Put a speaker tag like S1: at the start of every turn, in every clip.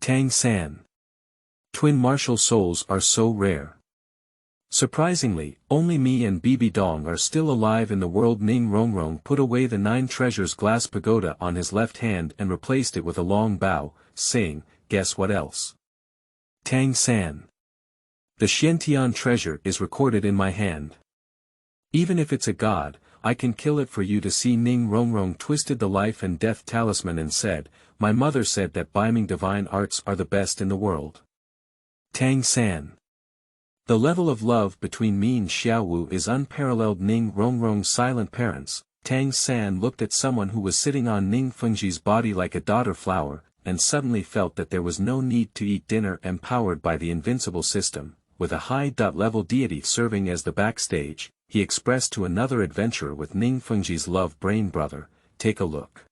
S1: Tang San. Twin martial souls are so rare. Surprisingly, only me and Bibi Dong are still alive in the world. Ning Rongrong put away the 9 treasures glass pagoda on his left hand and replaced it with a long bow, saying, guess what else? Tang San. The Xiantian treasure is recorded in my hand. Even if it's a god, I can kill it for you to see. Ning Rongrong twisted the life and death talisman and said, my mother said that Biming divine arts are the best in the world. Tang San. The level of love between me and Xiaowu is unparalleled. Ning Rongrong's silent parents. Tang San looked at someone who was sitting on Ning Fengzhi's body like a daughter flower, and suddenly felt that there was no need to eat dinner. Empowered by the invincible system, with a high-level deity serving as the backstage, he expressed to another adventurer with Ning Fengzhi's love brain brother, take a look.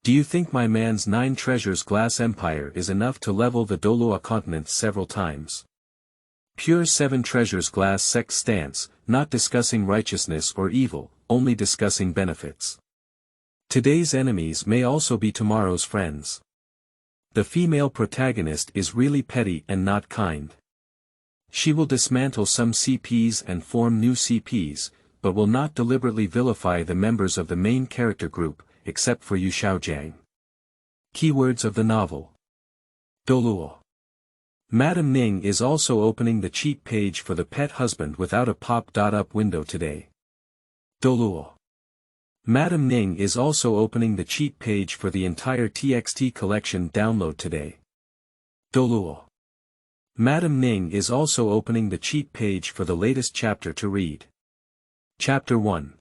S1: Do you think my man's 9 treasures glass empire is enough to level the Douluo continent several times? Pure 7 treasures glass sex stance, not discussing righteousness or evil, only discussing benefits. Today's enemies may also be tomorrow's friends. The female protagonist is really petty and not kind. She will dismantle some CPs and form new CPs, but will not deliberately vilify the members of the main character group, except for Yu Xiaojiang. Keywords of the novel. Douluo. Madam Ning is also opening the cheat page for the pet husband without a pop-up window today. Douluo. Madam Ning is also opening the cheat page for the entire TXT collection download today. Douluo. Madam Ning is also opening the cheat page for the latest chapter to read. Chapter 1.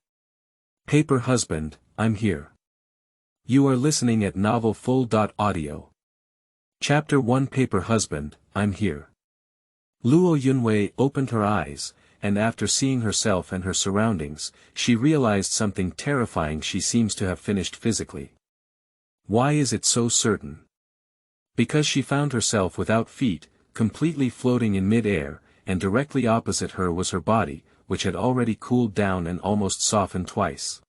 S1: Paper Husband, I'm here. You are listening at novelfull.audio. Chapter 1. Paper Husband, I'm here. Luo Yunwei opened her eyes, and after seeing herself and her surroundings, she realized something terrifying. She seems to have finished physically. Why is it so certain? Because she found herself without feet, completely floating in mid-air, and directly opposite her was her body, which had already cooled down and almost softened twice.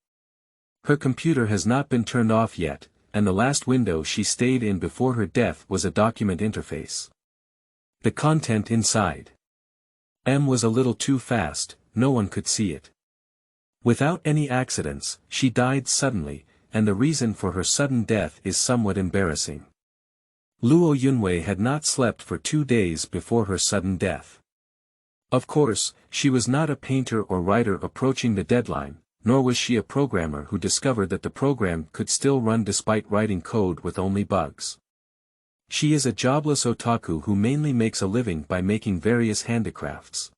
S1: Her computer has not been turned off yet, and the last window she stayed in before her death was a document interface. The content inside was a little too fast, no one could see it. Without any accidents, she died suddenly, and the reason for her sudden death is somewhat embarrassing. Luo Yunwei had not slept for 2 days before her sudden death. Of course, she was not a painter or writer approaching the deadline, nor was she a programmer who discovered that the program could still run despite writing code with only bugs. She is a jobless otaku who mainly makes a living by making various handicrafts.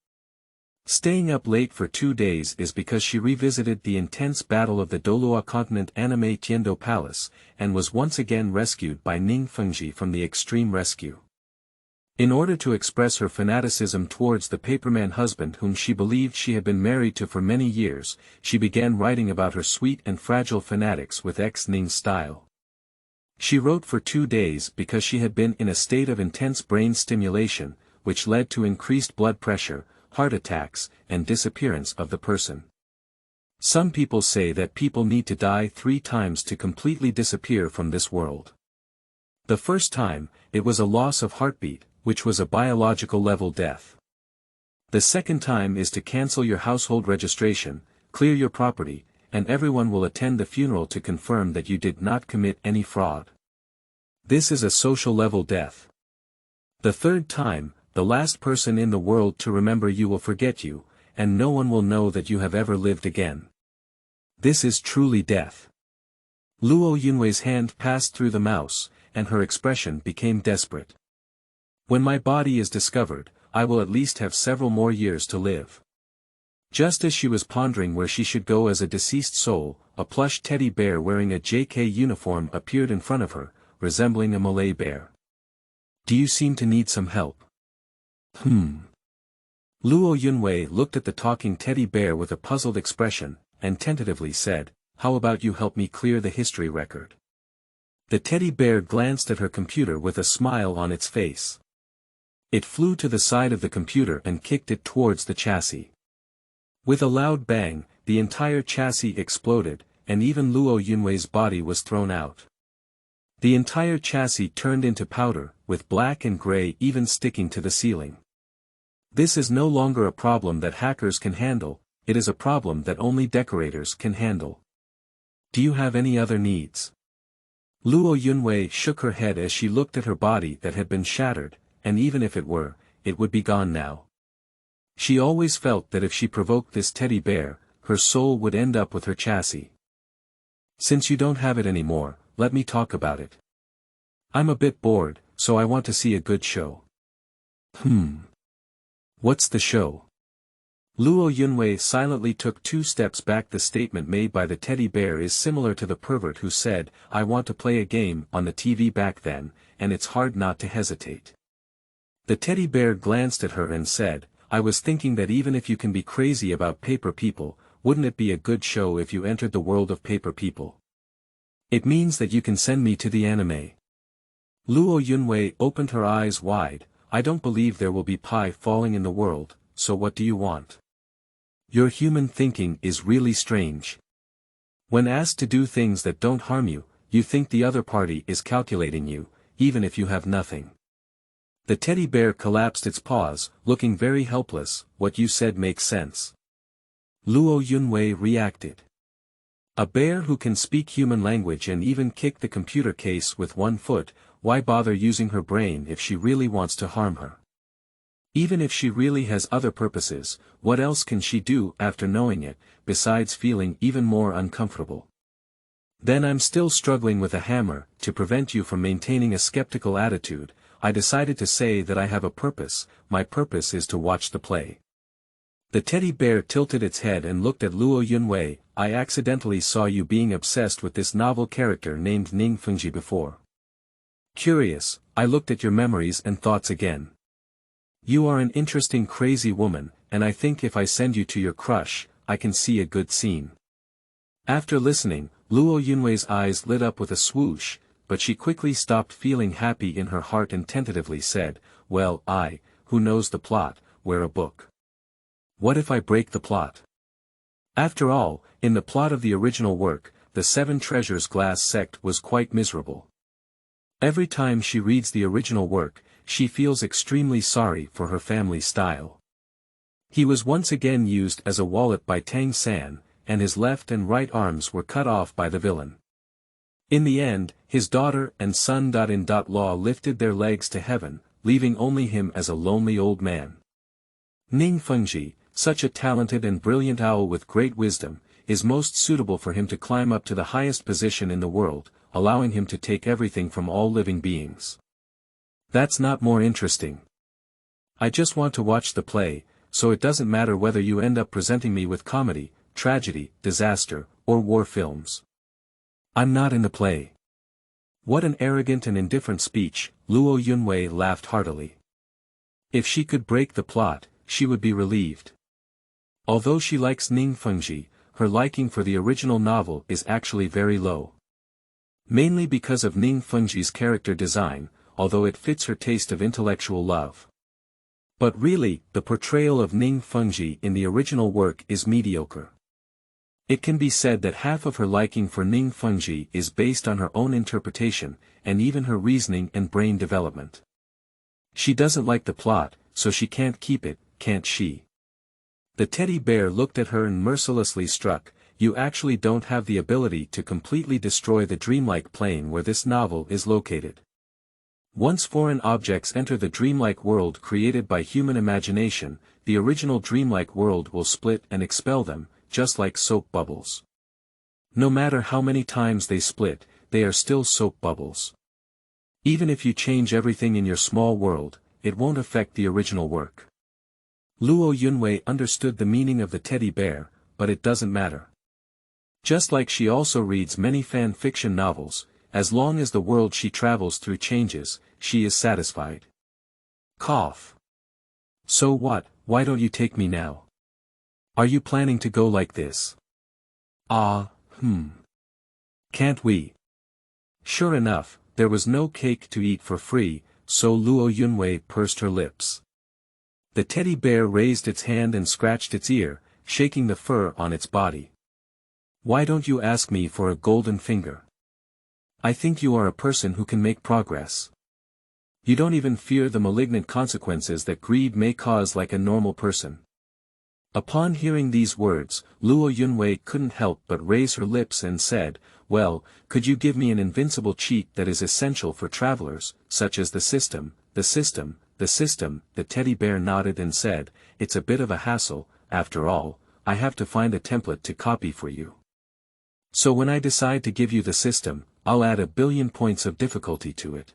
S1: Staying up late for 2 days is because she revisited the intense battle of the Douluo continent anime Tiendo Palace, and was once again rescued by Ning Fengzhi from the extreme rescue. In order to express her fanaticism towards the paperman husband whom she believed she had been married to for many years, she began writing about her sweet and fragile fanatics with ex-Ning style. She wrote for 2 days because she had been in a state of intense brain stimulation, which led to increased blood pressure, heart attacks, and disappearance of the person. Some people say that people need to die 3 times to completely disappear from this world. The first time, it was a loss of heartbeat, which was a biological level death. The second time is to cancel your household registration, clear your property, and everyone will attend the funeral to confirm that you did not commit any fraud. This is a social level death. The third time, the last person in the world to remember you will forget you, and no one will know that you have ever lived again. This is truly death. Luo Yunwei's hand passed through the mouse, and her expression became desperate. When my body is discovered, I will at least have several more years to live. Just as she was pondering where she should go as a deceased soul, a plush teddy bear wearing a JK uniform appeared in front of her, resembling a Malay bear. Do you seem to need some help? Luo Yunwei looked at the talking teddy bear with a puzzled expression, and tentatively said, how about you help me clear the history record? The teddy bear glanced at her computer with a smile on its face. It flew to the side of the computer and kicked it towards the chassis. With a loud bang, the entire chassis exploded, and even Luo Yunwei's body was thrown out. The entire chassis turned into powder, with black and gray even sticking to the ceiling. This is no longer a problem that hackers can handle, it is a problem that only decorators can handle. Do you have any other needs? Luo Yunwei shook her head as she looked at her body that had been shattered, and even if it were, it would be gone now. She always felt that if she provoked this teddy bear, her soul would end up with her chassis. Since you don't have it anymore, let me talk about it. I'm a bit bored, so I want to see a good show. What's the show? Luo Yunwei silently took 2 steps back. The statement made by the teddy bear is similar to the pervert who said, "I want to play a game" on the TV back then, and it's hard not to hesitate. The teddy bear glanced at her and said, "I was thinking that even if you can be crazy about paper people, wouldn't it be a good show if you entered the world of paper people? It means that you can send me to the anime." Luo Yunwei opened her eyes wide. "I don't believe there will be pie falling in the world, so what do you want? Your human thinking is really strange. When asked to do things that don't harm you, you think the other party is calculating you, even if you have nothing." The teddy bear collapsed its paws, looking very helpless. "What you said makes sense." Luo Yunwei reacted. A bear who can speak human language and even kick the computer case with 1 foot, why bother using her brain if she really wants to harm her? Even if she really has other purposes, what else can she do after knowing it, besides feeling even more uncomfortable? Then I'm still struggling with a hammer. To prevent you from maintaining a skeptical attitude, I decided to say that I have a purpose. My purpose is to watch the play. The teddy bear tilted its head and looked at Luo Yunwei. "I accidentally saw you being obsessed with this novel character named Ning Fengzhi before. Curious, I looked at your memories and thoughts again. You are an interesting crazy woman, and I think if I send you to your crush, I can see a good scene." After listening, Luo Yunwei's eyes lit up with a swoosh, but she quickly stopped, feeling happy in her heart, and tentatively said, "Well, who knows the plot, wear a book. What if I break the plot?" After all, in the plot of the original work, the 7 treasures glass sect was quite miserable. Every time she reads the original work, she feels extremely sorry for her family's style. He was once again used as a wallet by Tang San, and his left and right arms were cut off by the villain. In the end, his daughter and son-in-law lifted their legs to heaven, leaving only him as a lonely old man. Ning Fengzhi, such a talented and brilliant owl with great wisdom, is most suitable for him to climb up to the highest position in the world, allowing him to take everything from all living beings. That's not more interesting. I just want to watch the play, so it doesn't matter whether you end up presenting me with comedy, tragedy, disaster, or war films. I'm not in the play. What an arrogant and indifferent speech. Luo Yunwei laughed heartily. If she could break the plot, she would be relieved. Although she likes Ning Fengzhi, her liking for the original novel is actually very low. Mainly because of Ning Fengzhi's character design, although it fits her taste of intellectual love. But really, the portrayal of Ning Fengzhi in the original work is mediocre. It can be said that half of her liking for Ning Fengzhi is based on her own interpretation, and even her reasoning and brain development. She doesn't like the plot, so she can't keep it, can't she? The teddy bear looked at her and mercilessly struck. "You actually don't have the ability to completely destroy the dreamlike plane where this novel is located. Once foreign objects enter the dreamlike world created by human imagination, the original dreamlike world will split and expel them, just like soap bubbles. No matter how many times they split, they are still soap bubbles. Even if you change everything in your small world, it won't affect the original work." Luo Yunwei understood the meaning of the teddy bear, but it doesn't matter. Just like she also reads many fan fiction novels, as long as the world she travels through changes, she is satisfied. Cough. "So what, why don't you take me now? Are you planning to go like this?" Can't we?" Sure enough, there was no cake to eat for free, so Luo Yunwei pursed her lips. The teddy bear raised its hand and scratched its ear, shaking the fur on its body. "Why don't you ask me for a golden finger? I think you are a person who can make progress. You don't even fear the malignant consequences that greed may cause like a normal person. Upon hearing these words, Luo Yunwei couldn't help but raise her lips and said, well, could you give me an invincible cheat that is essential for travelers, such as the system, the system, the system? The teddy bear nodded and said, it's a bit of a hassle, after all, I have to find a template to copy for you. So when I decide to give you the system, I'll add 1 billion points of difficulty to it.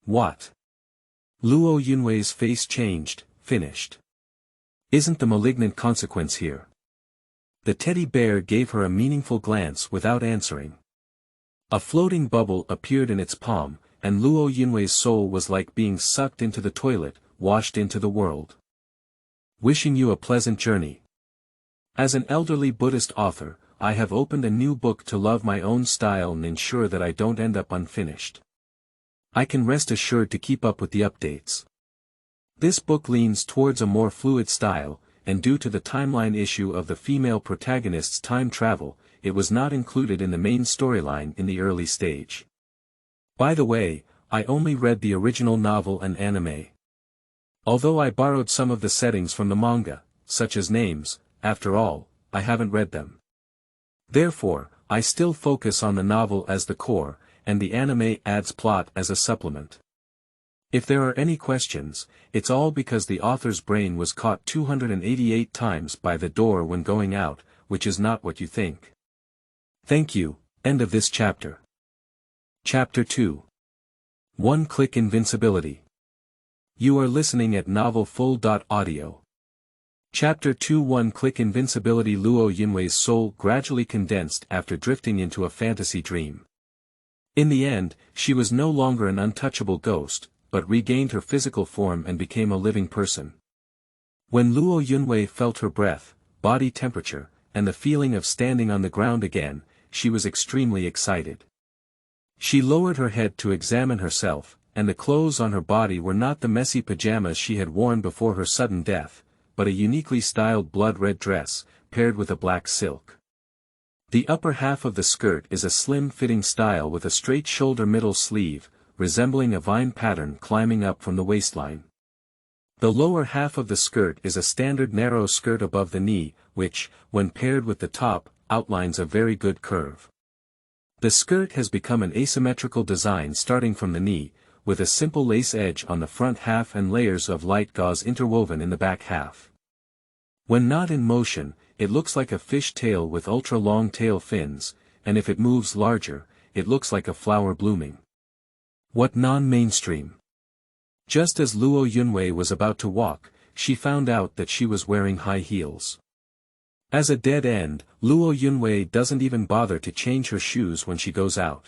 S1: What? Luo Yunwei's face changed, finished. Isn't the malignant consequence here? The teddy bear gave her a meaningful glance without answering. A floating bubble appeared in its palm, and Luo Yunwei's soul was like being sucked into the toilet, washed into the world. Wishing you a pleasant journey. As an elderly Buddhist author, I have opened a new book to love my own style and ensure that I don't end up unfinished. I can rest assured to keep up with the updates. This book leans towards a more fluid style, and due to the timeline issue of the female protagonist's time travel, it was not included in the main storyline in the early stage. By the way, I only read the original novel and anime. Although I borrowed some of the settings from the manga, such as names, after all, I haven't read them. Therefore, I still focus on the novel as the core, and the anime adds plot as a supplement. If there are any questions, it's all because the author's brain was caught 288 times by the door when going out, which is not what you think. Thank you, end of this chapter. Chapter 2. One-click invincibility. You are listening at novelfull.audio. Chapter 2. One-click invincibility. Luo Yunwei's soul gradually condensed after drifting into a fantasy dream. In the end, she was no longer an untouchable ghost, but regained her physical form and became a living person. When Luo Yunwei felt her breath, body temperature, and the feeling of standing on the ground again, she was extremely excited. She lowered her head to examine herself, and the clothes on her body were not the messy pajamas she had worn before her sudden death, but a uniquely styled blood-red dress, paired with a black silk. The upper half of the skirt is a slim-fitting style with a straight shoulder middle sleeve, resembling a vine pattern climbing up from the waistline. The lower half of the skirt is a standard narrow skirt above the knee, which, when paired with the top, outlines a very good curve. The skirt has become an asymmetrical design starting from the knee, with a simple lace edge on the front half and layers of light gauze interwoven in the back half. When not in motion, it looks like a fish tail with ultra-long tail fins, and if it moves larger, it looks like a flower blooming. What non-mainstream? Just as Luo Yunwei was about to walk, she found out that she was wearing high heels. As a dead end, Luo Yunwei doesn't even bother to change her shoes when she goes out.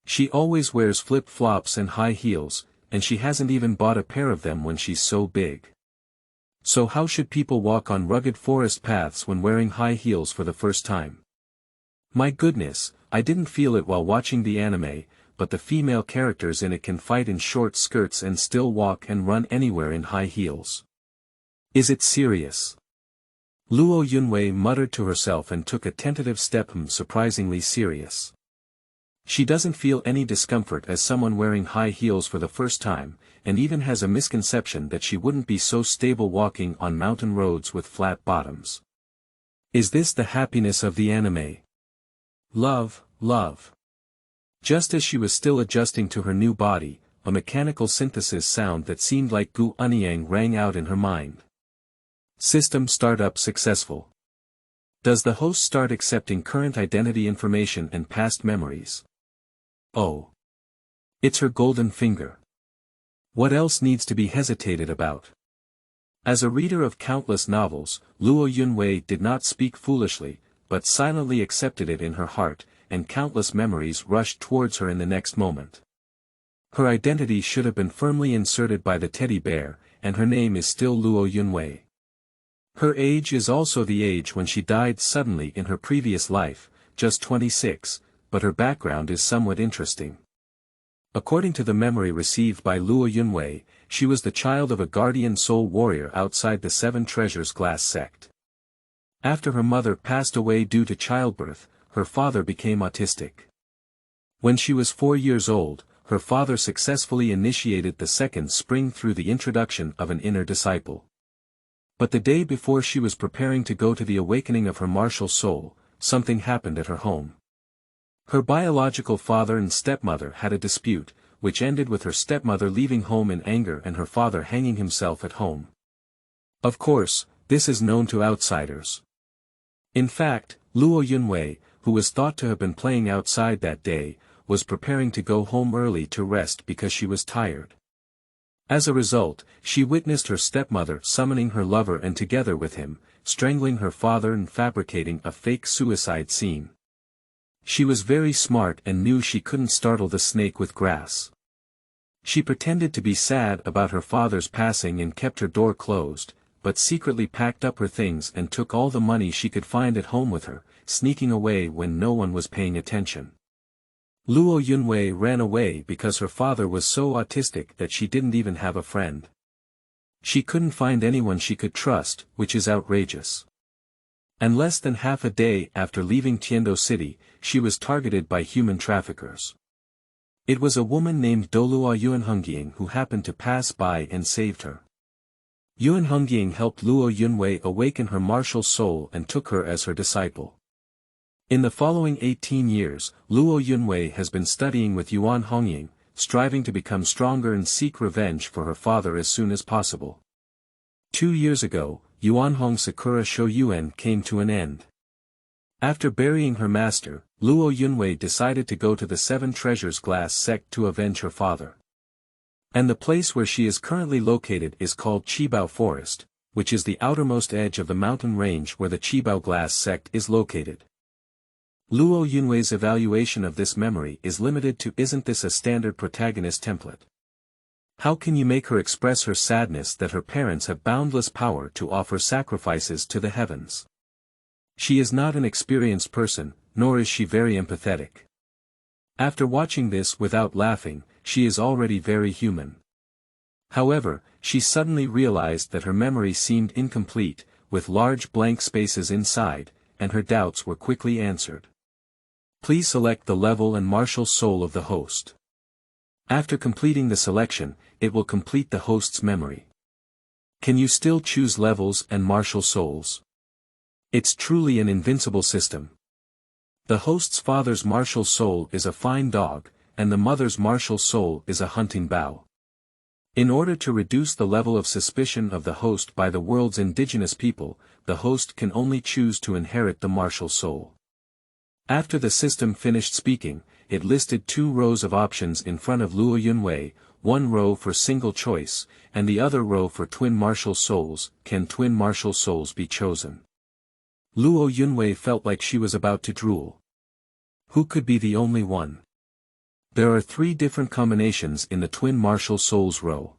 S1: She always wears flip-flops and high heels, and she hasn't even bought a pair of them when she's so big. So how should people walk on rugged forest paths when wearing high heels for the first time? My goodness, I didn't feel it while watching the anime, but the female characters in it can fight in short skirts and still walk and run anywhere in high heels. Is it serious? Luo Yunwei muttered to herself and took a tentative step. Surprisingly serious. She doesn't feel any discomfort as someone wearing high heels for the first time, and even has a misconception that she wouldn't be so stable walking on mountain roads with flat bottoms. Is this the happiness of the anime? Love, love. Just as she was still adjusting to her new body, a mechanical synthesis sound that seemed like Gu Anyang rang out in her mind. System startup successful. Does the host start accepting current identity information and past memories? Oh. It's her golden finger. What else needs to be hesitated about? As a reader of countless novels, Luo Yunwei did not speak foolishly, but silently accepted it in her heart, and countless memories rushed towards her in the next moment. Her identity should have been firmly inserted by the teddy bear, and her name is still Luo Yunwei. Her age is also the age when she died suddenly in her previous life, just 26, but her background is somewhat interesting. According to the memory received by Luo Yunwei, she was the child of a guardian soul warrior outside the Seven Treasures Glass sect. After her mother passed away due to childbirth, her father became autistic. When she was 4 years old, her father successfully initiated the second spring through the introduction of an inner disciple. But the day before she was preparing to go to the awakening of her martial soul, something happened at her home. Her biological father and stepmother had a dispute, which ended with her stepmother leaving home in anger and her father hanging himself at home. Of course, this is known to outsiders. In fact, Luo Yunwei, who was thought to have been playing outside that day, was preparing to go home early to rest because she was tired. As a result, she witnessed her stepmother summoning her lover and together with him, strangling her father and fabricating a fake suicide scene. She was very smart and knew she couldn't startle the snake with grass. She pretended to be sad about her father's passing and kept her door closed, but secretly packed up her things and took all the money she could find at home with her, sneaking away when no one was paying attention. Luo Yunwei ran away because her father was so autistic that she didn't even have a friend. She couldn't find anyone she could trust, which is outrageous. And less than half a day after leaving Tiando City, she was targeted by human traffickers. It was a woman named Douluo Yuanhongying who happened to pass by and saved her. Yuanhongying helped Luo Yunwei awaken her martial soul and took her as her disciple. In the following 18 years, Luo Yunwei has been studying with Yuan Hongying, striving to become stronger and seek revenge for her father as soon as possible. 2 years ago, Yuanhong Sakura Shoyuan came to an end. After burying her master, Luo Yunwei decided to go to the Seven Treasures Glass sect to avenge her father. And the place where she is currently located is called Qibao Forest, which is the outermost edge of the mountain range where the Qibao Glass sect is located. Luo Yunwei's evaluation of this memory is limited to "Isn't this a standard protagonist template? How can you make her express her sadness that her parents have boundless power to offer sacrifices to the heavens?" She is not an experienced person, nor is she very empathetic. After watching this without laughing, she is already very human. However, she suddenly realized that her memory seemed incomplete, with large blank spaces inside, and her doubts were quickly answered. Please select the level and martial soul of the host. After completing the selection, it will complete the host's memory. Can you still choose levels and martial souls? It's truly an invincible system. The host's father's martial soul is a fine dog, and the mother's martial soul is a hunting bow. In order to reduce the level of suspicion of the host by the world's indigenous people, the host can only choose to inherit the martial soul. After the system finished speaking, it listed 2 rows of options in front of Luo Yunwei, 1 row for single choice, and the other row for twin martial souls. Can twin martial souls be chosen? Luo Yunwei felt like she was about to drool. Who could be the only one? There are 3 different combinations in the twin martial souls row.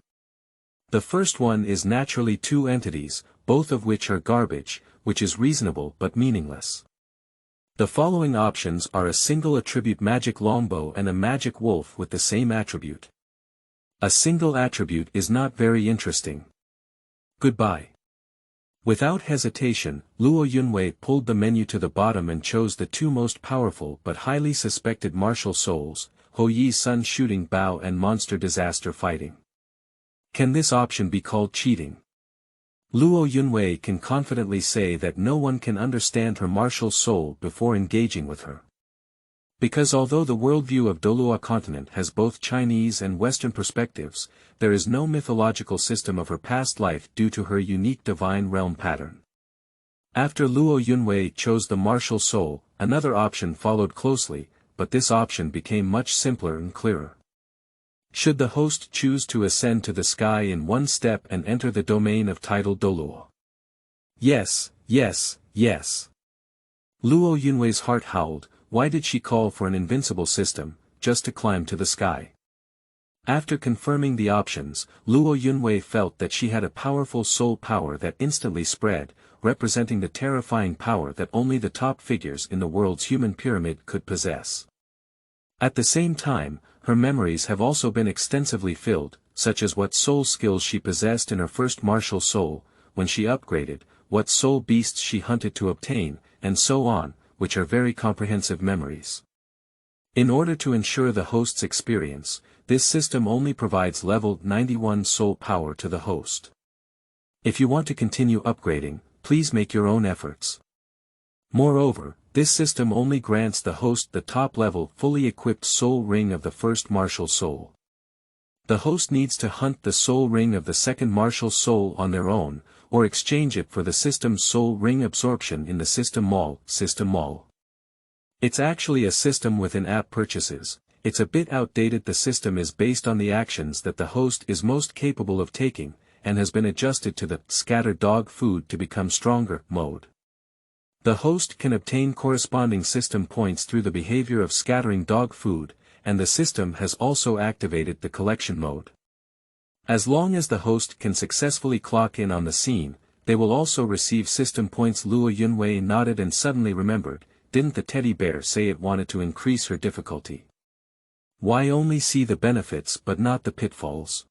S1: The first one is naturally 2 entities, both of which are garbage, which is reasonable but meaningless. The following options are a single attribute magic longbow and a magic wolf with the same attribute. A single attribute is not very interesting. Goodbye. Without hesitation, Luo Yunwei pulled the menu to the bottom and chose the 2 most powerful but highly suspected martial souls, Ho Yi's Sun Shooting Bow and Monster Disaster Fighting. Can this option be called cheating? Luo Yunwei can confidently say that no one can understand her martial soul before engaging with her. Because although the worldview of Douluo continent has both Chinese and Western perspectives, there is no mythological system of her past life due to her unique divine realm pattern. After Luo Yunwei chose the martial soul, another option followed closely, but this option became much simpler and clearer. Should the host choose to ascend to the sky in 1 step and enter the domain of tidal Douluo? Yes, yes, yes. Luo Yunwei's heart howled. Why did she call for an invincible system, just to climb to the sky? After confirming the options, Luo Yunwei felt that she had a powerful soul power that instantly spread, representing the terrifying power that only the top figures in the world's human pyramid could possess. At the same time, her memories have also been extensively filled, such as what soul skills she possessed in her first martial soul, when she upgraded, what soul beasts she hunted to obtain, and so on, which are very comprehensive memories. In order to ensure the host's experience, this system only provides level 91 soul power to the host. If you want to continue upgrading, please make your own efforts. Moreover, this system only grants the host the top-level fully equipped soul ring of the first martial soul. The host needs to hunt the soul ring of the second martial soul on their own, or exchange it for the system's soul ring absorption in the system mall. It's actually a system with in-app purchases. It's a bit outdated. The system is based on the actions that the host is most capable of taking, and has been adjusted to the scatter dog food to become stronger mode. The host can obtain corresponding system points through the behavior of scattering dog food, and the system has also activated the collection mode. As long as the host can successfully clock in on the scene, they will also receive system points. Luo Yunwei nodded and suddenly remembered, didn't the teddy bear say it wanted to increase her difficulty? Why only see the benefits but not the pitfalls?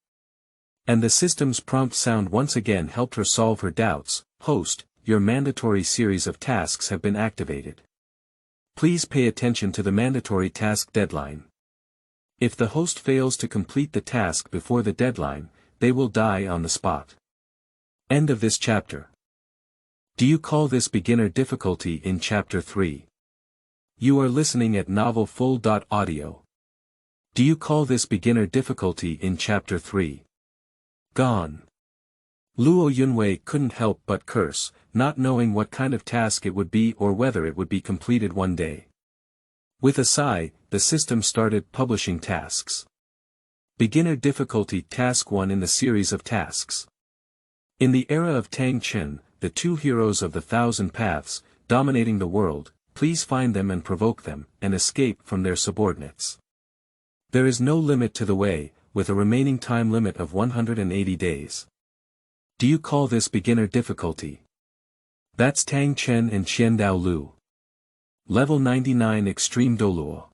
S1: And the system's prompt sound once again helped her solve her doubts. Host, your mandatory series of tasks have been activated. Please pay attention to the mandatory task deadline. If the host fails to complete the task before the deadline, they will die on the spot. End of this chapter. Do you call this beginner difficulty in chapter 3? You are listening at novelfull.audio. Do you call this beginner difficulty in chapter 3? Gone. Luo Yunwei couldn't help but curse, not knowing what kind of task it would be or whether it would be completed one day. With a sigh, the system started publishing tasks. Beginner difficulty task 1 in the series of tasks. In the era of Tang Chen, the two heroes of the Thousand Paths, dominating the world, please find them and provoke them, and escape from their subordinates. There is no limit to the way, with a remaining time limit of 180 days. Do you call this beginner difficulty? That's Tang Chen and Xiandao Lu. Level 99 Extreme Douluo.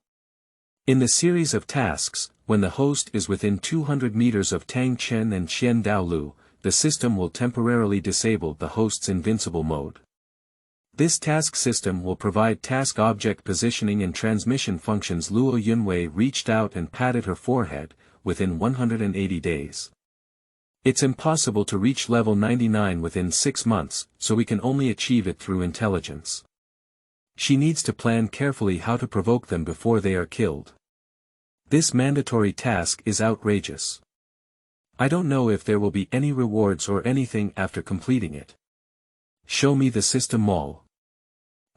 S1: In the series of tasks, when the host is within 200 meters of Tang Chen and Xiandao Lu, the system will temporarily disable the host's invincible mode. This task system will provide task object positioning and transmission functions. Luo Yunwei reached out and patted her forehead, within 180 days. It's impossible to reach level 99 within 6 months, so we can only achieve it through intelligence. She needs to plan carefully how to provoke them before they are killed. This mandatory task is outrageous. I don't know if there will be any rewards or anything after completing it. Show me the system mall.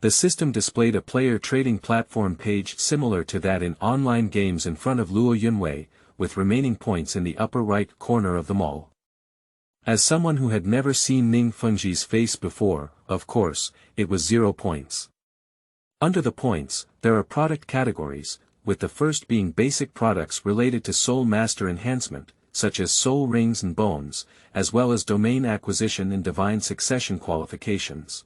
S1: The system displayed a player trading platform page similar to that in online games in front of Luo Yunwei, with remaining points in the upper right corner of the mall. As someone who had never seen Ning Fengzhi's face before, of course, it was 0 points. Under the points, there are product categories, with the first being basic products related to soul master enhancement, such as soul rings and bones, as well as domain acquisition and divine succession qualifications.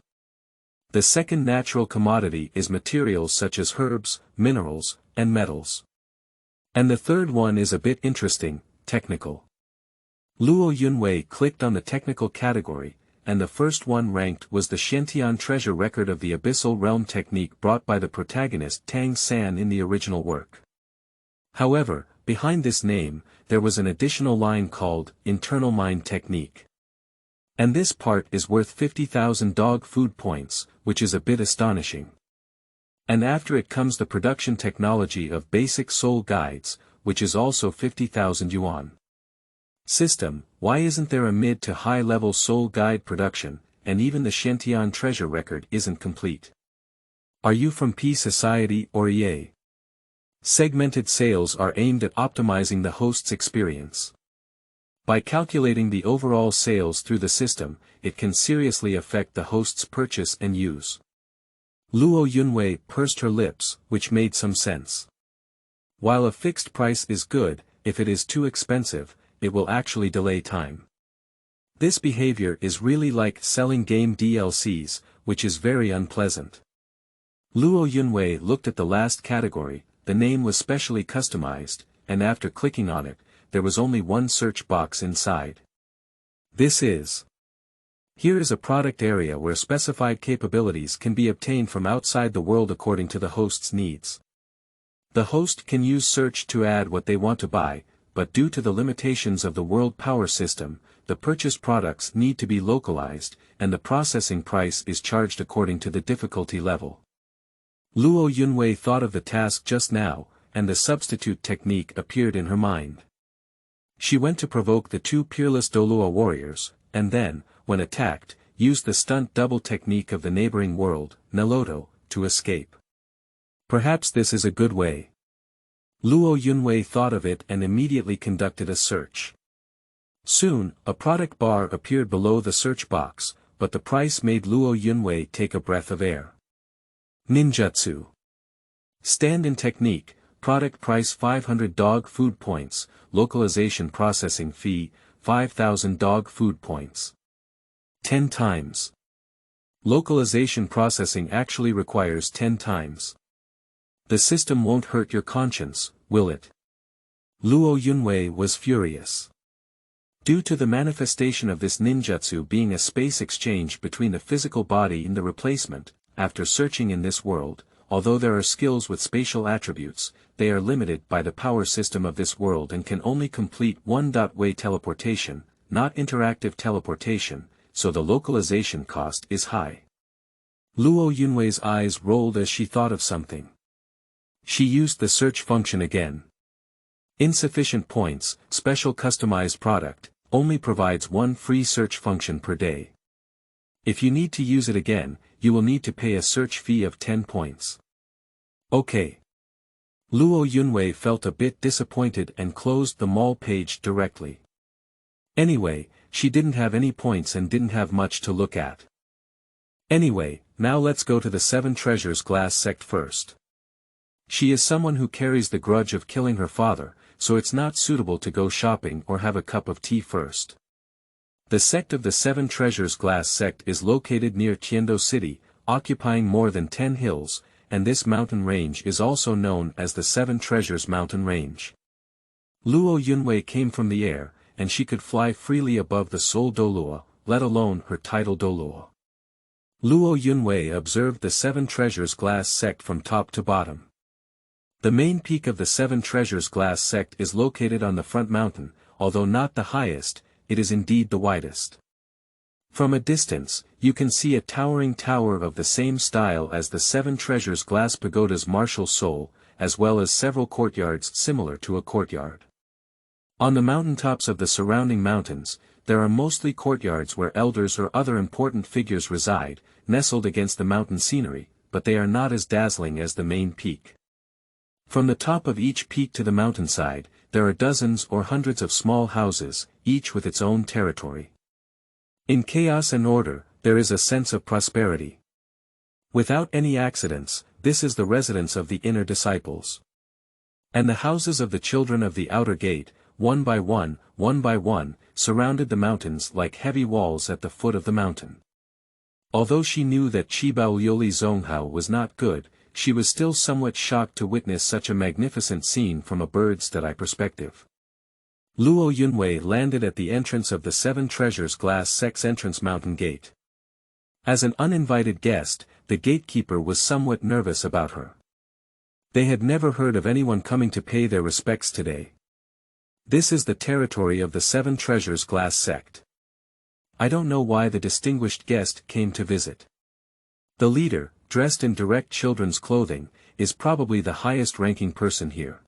S1: The second natural commodity is materials such as herbs, minerals, and metals. And the third one is a bit interesting, technical. Luo Yunwei clicked on the technical category, and the first one ranked was the Shentian treasure record of the Abyssal Realm technique brought by the protagonist Tang San in the original work. However, behind this name, there was an additional line called Internal Mind Technique. And this part is worth 50,000 dog food points, which is a bit astonishing. And after it comes the production technology of basic soul guides, which is also 50,000 yuan. System, why isn't there a mid to high level soul guide production, and even the Shentian treasure record isn't complete? Are you from P Society or EA? Segmented sales are aimed at optimizing the host's experience. By calculating the overall sales through the system, it can seriously affect the host's purchase and use. Luo Yunwei pursed her lips, which made some sense. While a fixed price is good, if it is too expensive, it will actually delay time. This behavior is really like selling game DLCs, which is very unpleasant. Luo Yunwei looked at the last category. The name was specially customized, and after clicking on it, there was only one search box inside. This is Here is a product area where specified capabilities can be obtained from outside the world according to the host's needs. The host can use search to add what they want to buy, but due to the limitations of the world power system, the purchased products need to be localized, and the processing price is charged according to the difficulty level. Luo Yunwei thought of the task just now, and the substitute technique appeared in her mind. She went to provoke the two peerless Douluo warriors, and then, when attacked, used the stunt double technique of the neighboring world, Neloto, to escape. Perhaps this is a good way. Luo Yunwei thought of it and immediately conducted a search. Soon, a product bar appeared below the search box, but the price made Luo Yunwei take a breath of air. Ninjutsu. Stand-in technique, product price 500 dog food points, localization processing fee, 5,000 dog food points. 10 times. Localization processing actually requires 10 times. The system won't hurt your conscience, will it? Luo Yunwei was furious. Due to the manifestation of this ninjutsu being a space exchange between the physical body and the replacement, after searching in this world, although there are skills with spatial attributes, they are limited by the power system of this world and can only complete one-way teleportation, not interactive teleportation, so the localization cost is high. Luo Yunwei's eyes rolled as she thought of something. She used the search function again. Insufficient points, special customized product, only provides one free search function per day. If you need to use it again, you will need to pay a search fee of 10 points. Okay. Luo Yunwei felt a bit disappointed and closed the mall page directly. Anyway, she didn't have any points and didn't have much to look at. Anyway, now let's go to the 7 Treasures Glass sect first. She is someone who carries the grudge of killing her father, so it's not suitable to go shopping or have a cup of tea first. The sect of the 7 Treasures Glass sect is located near Tiando City, occupying more than 10 hills, and this mountain range is also known as the 7 Treasures Mountain Range. Luo Yunwei came from the air, and she could fly freely above the Seoul Douluo, let alone her title Douluo. Luo Yunwei observed the 7 Treasures Glass sect from top to bottom. The main peak of the 7 Treasures Glass sect is located on the front mountain, although not the highest, it is indeed the widest. From a distance, you can see a towering tower of the same style as the 7 Treasures Glass Pagoda's martial Seoul, as well as several courtyards similar to a courtyard. On the mountaintops of the surrounding mountains, there are mostly courtyards where elders or other important figures reside, nestled against the mountain scenery, but they are not as dazzling as the main peak. From the top of each peak to the mountainside, there are dozens or hundreds of small houses, each with its own territory. In chaos and order, there is a sense of prosperity. Without any accidents, this is the residence of the inner disciples. And the houses of the children of the outer gate, one by one, surrounded the mountains like heavy walls at the foot of the mountain. Although she knew that Chibao Liuli Zonghao was not good, she was still somewhat shocked to witness such a magnificent scene from a bird's eye perspective. Luo Yunwei landed at the entrance of the 7 Treasures Glass sect's entrance mountain gate. As an uninvited guest, the gatekeeper was somewhat nervous about her. They had never heard of anyone coming to pay their respects today. This is the territory of the 7 Treasures Glass sect. I don't know why the distinguished guest came to visit. The leader, dressed in direct children's clothing, is probably the highest-ranking person here.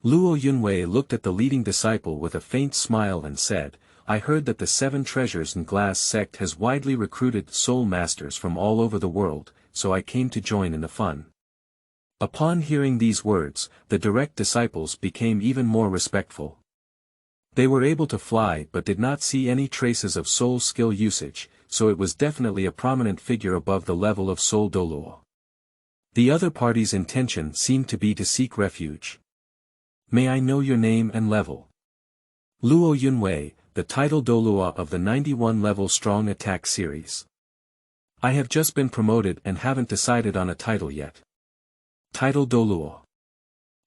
S1: Luo Yunwei looked at the leading disciple with a faint smile and said, I heard that the 7 Treasures and Glass sect has widely recruited soul masters from all over the world, so I came to join in the fun. Upon hearing these words, the direct disciples became even more respectful. They were able to fly but did not see any traces of soul skill usage, so it was definitely a prominent figure above the level of Seoul Douluo. The other party's intention seemed to be to seek refuge. May I know your name and level? Luo Yunwei, the title Douluo of the 91-level Strong Attack series. I have just been promoted and haven't decided on a title yet. Title Douluo.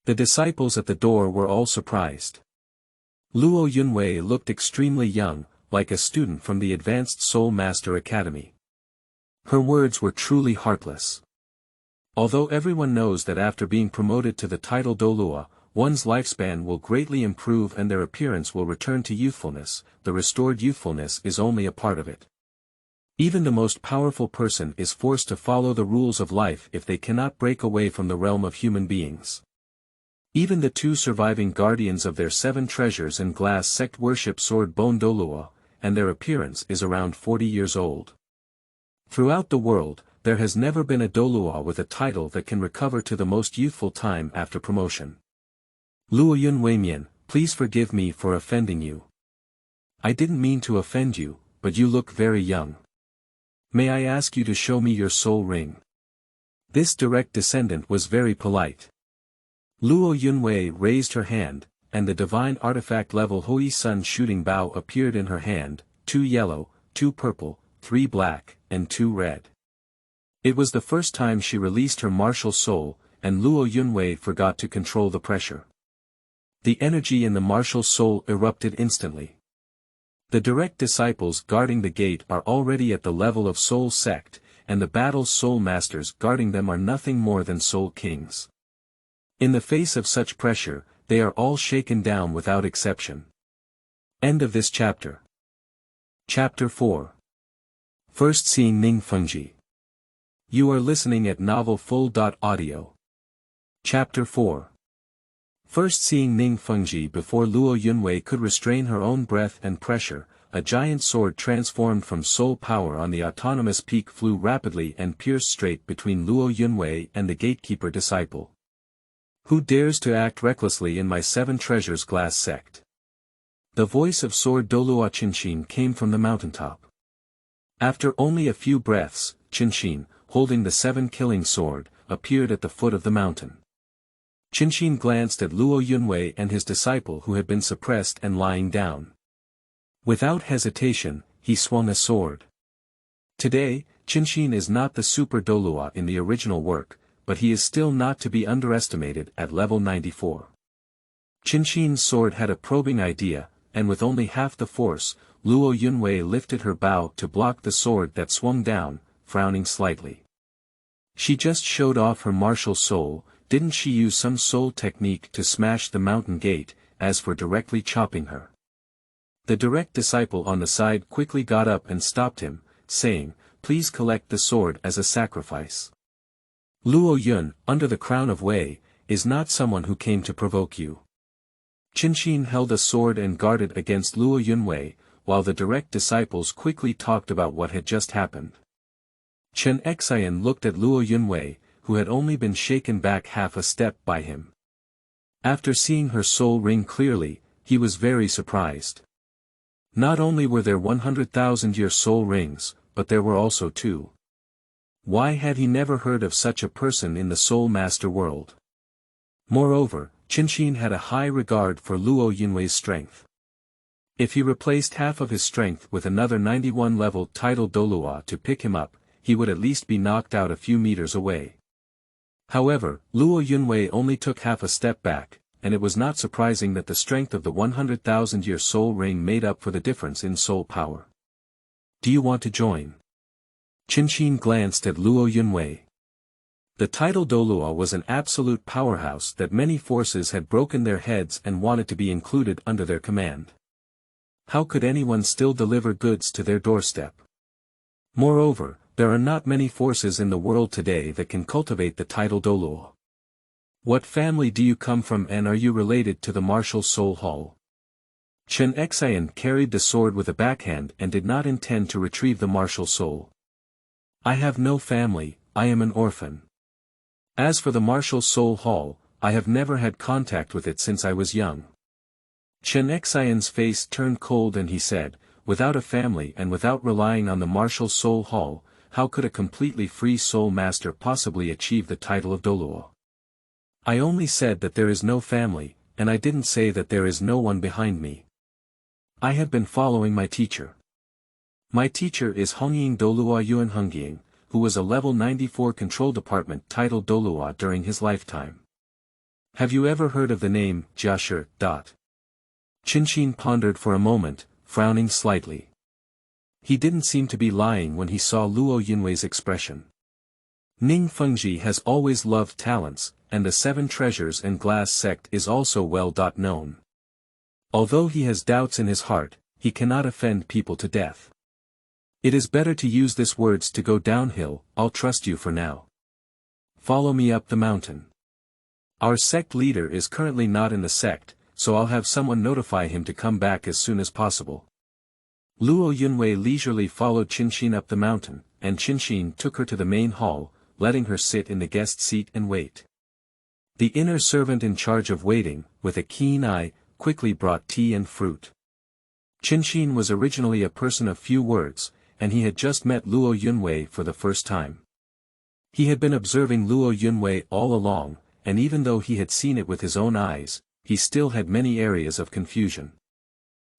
S1: The disciples at the door were all surprised. Luo Yunwei looked extremely young, like a student from the Advanced Soul Master Academy. Her words were truly heartless. Although everyone knows that after being promoted to the title Douluo, one's lifespan will greatly improve and their appearance will return to youthfulness, the restored youthfulness is only a part of it. Even the most powerful person is forced to follow the rules of life if they cannot break away from the realm of human beings. Even the two surviving guardians of their 7 treasures and glass sect worship sword bone Douluo, and their appearance is around 40 years old. Throughout the world, there has never been a Douluo with a title that can recover to the most youthful time after promotion. Luo Yunwei Mian, please forgive me for offending you. I didn't mean to offend you, but you look very young. May I ask you to show me your soul ring? This direct descendant was very polite. Luo Yunwei raised her hand, and the divine artifact level Hoi Sun shooting bow appeared in her hand, 2 yellow, 2 purple, 3 black, and 2 red. It was the first time she released her martial soul, and Luo Yunwei forgot to control the pressure. The energy in the martial soul erupted instantly. The direct disciples guarding the gate are already at the level of soul sect, and the battle's soul masters guarding them are nothing more than soul kings. In the face of such pressure, they are all shaken down without exception. End of this chapter. Chapter 4. First seeing Ning Fengzhi. You are listening at novelfull.audio. Chapter 4. First seeing Ning Fengzhi before Luo Yunwei could restrain her own breath and pressure, a giant sword transformed from soul power on the autonomous peak flew rapidly and pierced straight between Luo Yunwei and the gatekeeper disciple. Who dares to act recklessly in my 7 treasures glass sect? The voice of sword Douluo Qinshin came from the mountaintop. After only a few breaths, Qinshin, holding the 7 killing sword, appeared at the foot of the mountain. Qinshin glanced at Luo Yunwei and his disciple who had been suppressed and lying down. Without hesitation, he swung a sword. Today, Qinshin is not the super Douluo in the original work, but he is still not to be underestimated at level 94. Qinshin's sword had a probing idea, and with only half the force, Luo Yunwei lifted her bow to block the sword that swung down, frowning slightly. She just showed off her martial soul, didn't she use some soul technique to smash the mountain gate, as for directly chopping her? The direct disciple on the side quickly got up and stopped him, saying, please collect the sword as a sacrifice. Luo Yun, under the crown of Wei, is not someone who came to provoke you. Qinshin held a sword and guarded against Luo Yunwei, while the direct disciples quickly talked about what had just happened. Chen Xian looked at Luo Yunwei, who had only been shaken back half a step by him. After seeing her soul ring clearly, he was very surprised. Not only were there 100,000-year soul rings, but there were also 2. Why had he never heard of such a person in the soul master world? Moreover, Qinshin had a high regard for Luo Yunwei's strength. If he replaced half of his strength with another 91-level title Douluo to pick him up, he would at least be knocked out a few meters away. However, Luo Yunwei only took half a step back, and it was not surprising that the strength of the 100,000-year soul ring made up for the difference in soul power. Do you want to join? Qinshin glanced at Luo Yunwei. The title Douluo was an absolute powerhouse that many forces had broken their heads and wanted to be included under their command. How could anyone still deliver goods to their doorstep? Moreover, there are not many forces in the world today that can cultivate the title Douluo. What family do you come from and are you related to the martial soul hall? Chen Xian carried the sword with a backhand and did not intend to retrieve the martial soul. I have no family, I am an orphan. As for the martial soul hall, I have never had contact with it since I was young. Chen Xian's face turned cold and he said, without a family and without relying on the martial soul hall, how could a completely free soul master possibly achieve the title of Douluo? I only said that there is no family, and I didn't say that there is no one behind me. I have been following my teacher. My teacher is Hongying Douluo Yuan Hongying, who was a level 94 control department titled Douluo during his lifetime. Have you ever heard of the name Jiashi? Qinshin pondered for a moment, frowning slightly. He didn't seem to be lying when he saw Luo Yunwei's expression. Ning Fengzhi has always loved talents, and the Seven Treasures and Glass sect is also well known. Although he has doubts in his heart, he cannot offend people to death. It is better to use this words to go downhill. I'll trust you for now. Follow me up the mountain. Our sect leader is currently not in the sect, so I'll have someone notify him to come back as soon as possible. Luo Yunwei leisurely followed Qinxin up the mountain, and Qinxin took her to the main hall, letting her sit in the guest seat and wait. The inner servant in charge of waiting, with a keen eye, quickly brought tea and fruit. Qinxin was originally a person of few words, and he had just met Luo Yunwei for the first time. He had been observing Luo Yunwei all along, and even though he had seen it with his own eyes, he still had many areas of confusion.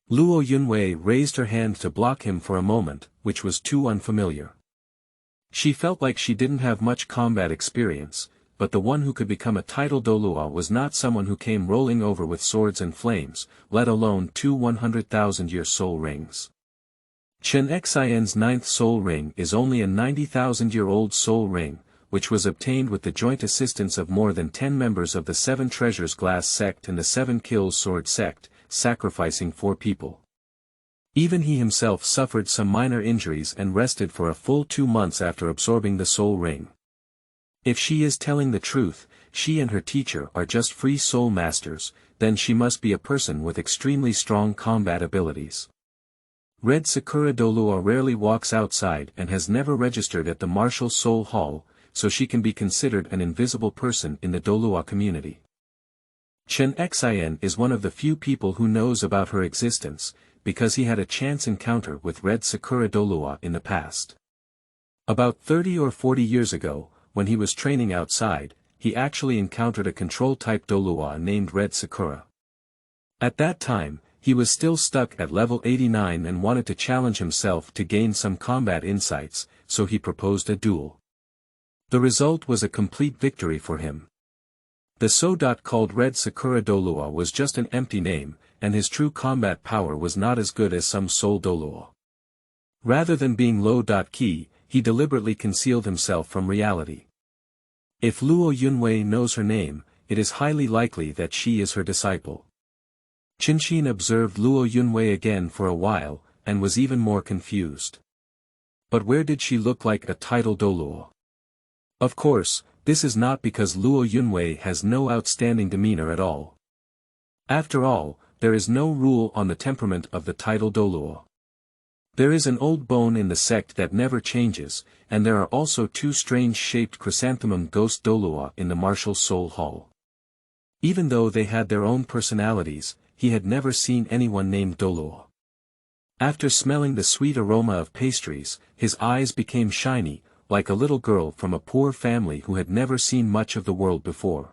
S1: Luo Yunwei raised her hand to block him for a moment, which was too unfamiliar. She felt like she didn't have much combat experience, but the one who could become a title Douluo was not someone who came rolling over with swords and flames, let alone 2 100,000-year soul rings. Chen Xin's 9th soul ring is only a 90,000-year-old soul ring, which was obtained with the joint assistance of more than 10 members of the Seven Treasures Glass sect and the Seven Kills Sword sect, sacrificing 4 people. Even he himself suffered some minor injuries and rested for a full 2 months after absorbing the soul ring. If she is telling the truth, she and her teacher are just free soul masters, then she must be a person with extremely strong combat abilities. Red Sakura Douluo rarely walks outside and has never registered at the Martial Soul Hall, so she can be considered an invisible person in the Douluo community. Chen Xin is one of the few people who knows about her existence, because he had a chance encounter with Red Sakura Douluo in the past. About 30 or 40 years ago, when he was training outside, he actually encountered a control-type Douluo named Red Sakura. At that time, he was still stuck at level 89 and wanted to challenge himself to gain some combat insights, so he proposed a duel. The result was a complete victory for him. The so-called Red Sakura Douluo was just an empty name, and his true combat power was not as good as some Soul Douluo. Rather than being low-key, he deliberately concealed himself from reality. If Luo Yunwei knows her name, it is highly likely that she is her disciple. Qinxin observed Luo Yunwei again for a while, and was even more confused. But where did she look like a title Douluo? Of course, this is not because Luo Yunwei has no outstanding demeanor at all. After all, there is no rule on the temperament of the title Douluo. There is an old bone in the sect that never changes, and there are also 2 strange-shaped chrysanthemum ghost Douluo in the Martial Soul Hall. Even though they had their own personalities, he had never seen anyone named Douluo. After smelling the sweet aroma of pastries, his eyes became shiny, like a little girl from a poor family who had never seen much of the world before.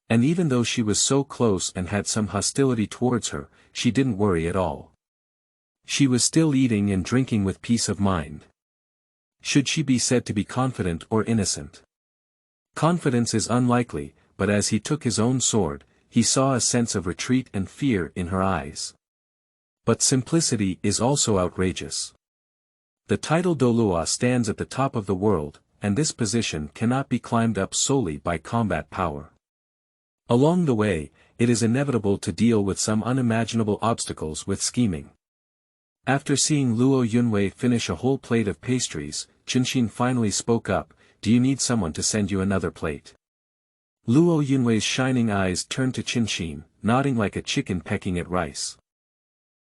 S1: And even though she was so close and had some hostility towards her, she didn't worry at all. She was still eating and drinking with peace of mind. Should she be said to be confident or innocent? Confidence is unlikely, but as he took his own sword, he saw a sense of retreat and fear in her eyes. But simplicity is also outrageous. The title Douluo stands at the top of the world, and this position cannot be climbed up solely by combat power. Along the way, it is inevitable to deal with some unimaginable obstacles with scheming. After seeing Luo Yunwei finish a whole plate of pastries, Qinxin finally spoke up, "Do you need someone to send you another plate?" Luo Yunwei's shining eyes turned to Qinxin, nodding like a chicken pecking at rice.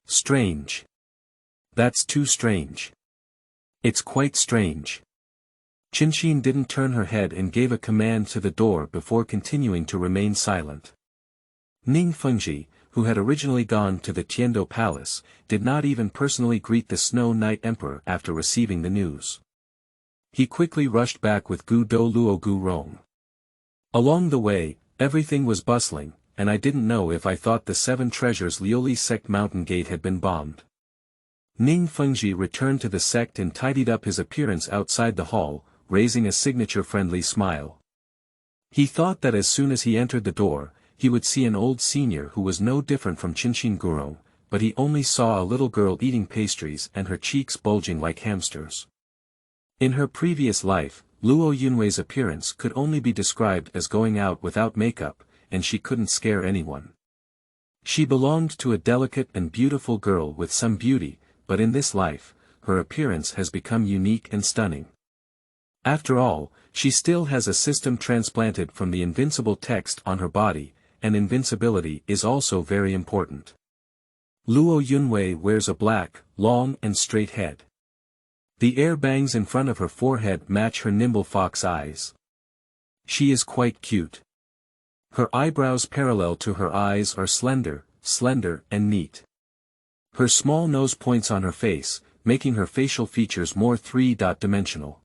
S1: Strange. That's too strange. It's quite strange. Qinxin didn't turn her head and gave a command to the door before continuing to remain silent. Ning Fengzhi, who had originally gone to the Tiando Palace, did not even personally greet the Snow Knight Emperor after receiving the news. He quickly rushed back with Gu Do Luo Gu Rong. Along the way, everything was bustling, and I didn't know if I thought the 7 Treasures Liuli sect mountain gate had been bombed. Ning Fengzhi returned to the sect and tidied up his appearance outside the hall, raising a signature friendly smile. He thought that as soon as he entered the door, he would see an old senior who was no different from Qinxin Gurong, but he only saw a little girl eating pastries and her cheeks bulging like hamsters. In her previous life, Luo Yunwei's appearance could only be described as going out without makeup, and she couldn't scare anyone. She belonged to a delicate and beautiful girl with some beauty, but in this life, her appearance has become unique and stunning. After all, she still has a system transplanted from the invincible text on her body, and invincibility is also very important. Luo Yunwei wears a black, long and straight head. The air bangs in front of her forehead match her nimble fox eyes. She is quite cute. Her eyebrows parallel to her eyes are slender, and neat. Her small nose points on her face, making her facial features more three-dimensional.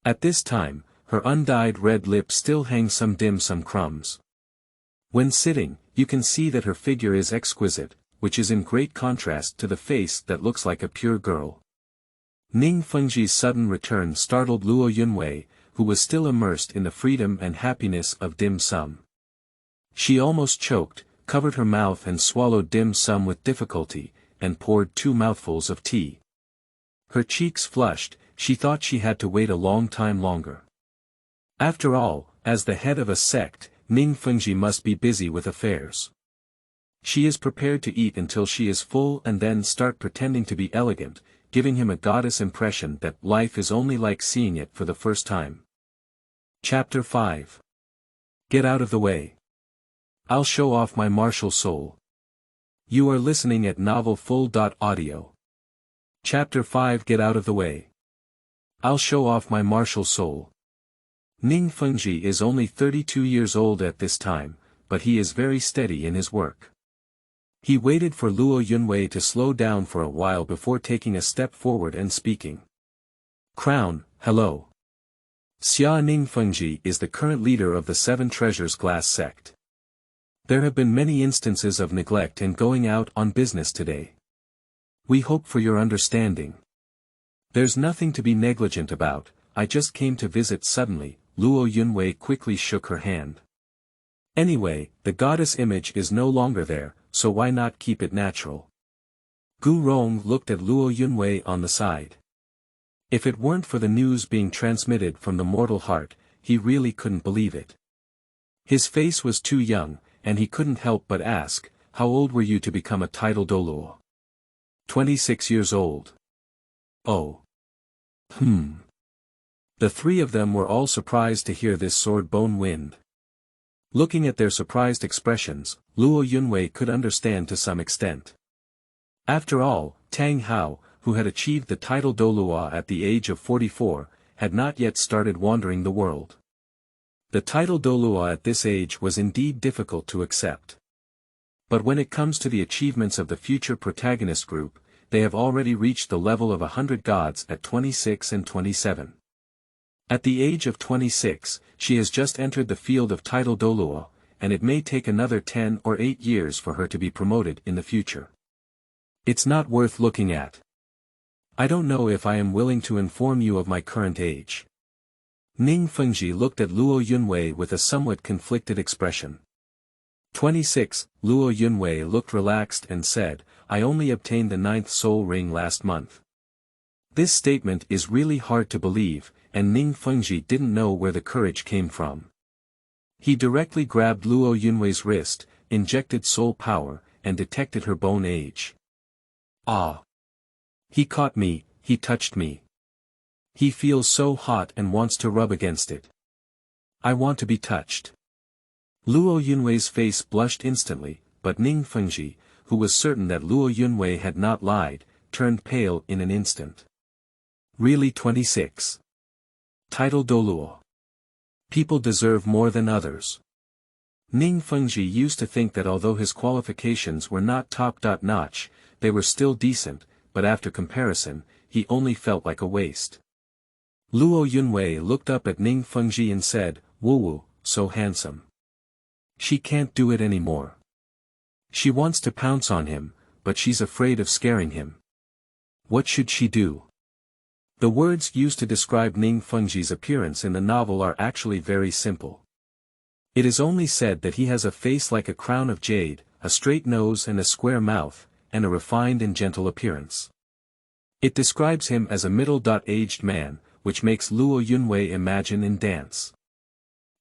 S1: At this time, her undyed red lips still hang some dim sum crumbs. When sitting, you can see that her figure is exquisite, which is in great contrast to the face that looks like a pure girl. Ning Fengzhi's sudden return startled Luo Yunwei, who was still immersed in the freedom and happiness of dim sum. She almost choked, covered her mouth and swallowed dim sum with difficulty, and poured 2 mouthfuls of tea. Her cheeks flushed, she thought she had to wait a long time longer. After all, as the head of a sect, Ning Fengzhi must be busy with affairs. She is prepared to eat until she is full and then start pretending to be elegant, giving him a goddess impression that life is only like seeing it for the first time. Chapter 5. Get out of the way. I'll show off my martial soul. You are listening at novelfull.audio. Chapter 5. Get out of the way. I'll show off my martial soul. Ning Fengzhi is only 32 years old at this time, but he is very steady in his work. He waited for Luo Yunwei to slow down for a while before taking a step forward and speaking. Crown, hello. Xia Ning Fengzhi is the current leader of the Seven Treasures Glass sect. There have been many instances of neglect in going out on business today. We hope for your understanding. There's nothing to be negligent about, I just came to visit suddenly. Luo Yunwei quickly shook her hand. Anyway, the goddess image is no longer there, so why not keep it natural? Gu Rong looked at Luo Yunwei on the side. If it weren't for the news being transmitted from the mortal heart, he really couldn't believe it. His face was too young, and he couldn't help but ask, how old were you to become a title Douluo? 26 years old. Oh. The 3 of them were all surprised to hear this sword bone wind. Looking at their surprised expressions, Luo Yunwei could understand to some extent. After all, Tang Hao, who had achieved the title Douluo at the age of 44, had not yet started wandering the world. The title Douluo at this age was indeed difficult to accept. But when it comes to the achievements of the future protagonist group, they have already reached the level of 100 gods at 26 and 27. At the age of 26, she has just entered the field of title Douluo, and it may take another 10 or 8 years for her to be promoted in the future. It's not worth looking at. I don't know if I am willing to inform you of my current age. Ning Fengzhi looked at Luo Yunwei with a somewhat conflicted expression. 26, Luo Yunwei looked relaxed and said, I only obtained the 9th soul ring last month. This statement is really hard to believe, and Ning Fengzhi didn't know where the courage came from. He directly grabbed Luo Yunwei's wrist, injected soul power, and detected her bone age. Ah! He caught me, he touched me. He feels so hot and wants to rub against it. I want to be touched. Luo Yunwei's face blushed instantly, but Ning Fengzhi, who was certain that Luo Yunwei had not lied, turned pale in an instant. Really 26. Title Douluo. People deserve more than others. Ning Fengzhi used to think that although his qualifications were not top-notch, they were still decent, but after comparison, he only felt like a waste. Luo Yunwei looked up at Ning Fengzhi and said, Wu, so handsome. She can't do it anymore. She wants to pounce on him, but she's afraid of scaring him. What should she do? The words used to describe Ning Fengzhi's appearance in the novel are actually very simple. It is only said that he has a face like a crown of jade, a straight nose and a square mouth, and a refined and gentle appearance. It describes him as a middle-aged man, which makes Luo Yunwei imagine and dance.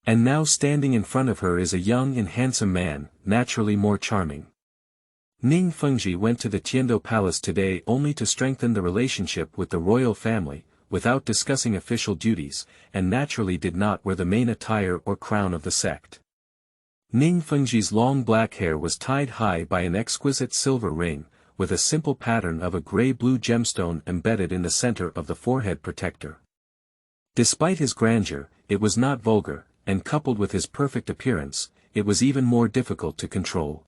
S1: And now standing in front of her is a young and handsome man, naturally more charming. Ning Fengzhi went to the Tiando Palace today only to strengthen the relationship with the royal family, without discussing official duties, and naturally did not wear the main attire or crown of the sect. Ning Fengzhi's long black hair was tied high by an exquisite silver ring, with a simple pattern of a gray-blue gemstone embedded in the center of the forehead protector. Despite his grandeur, it was not vulgar, and coupled with his perfect appearance, it was even more difficult to control.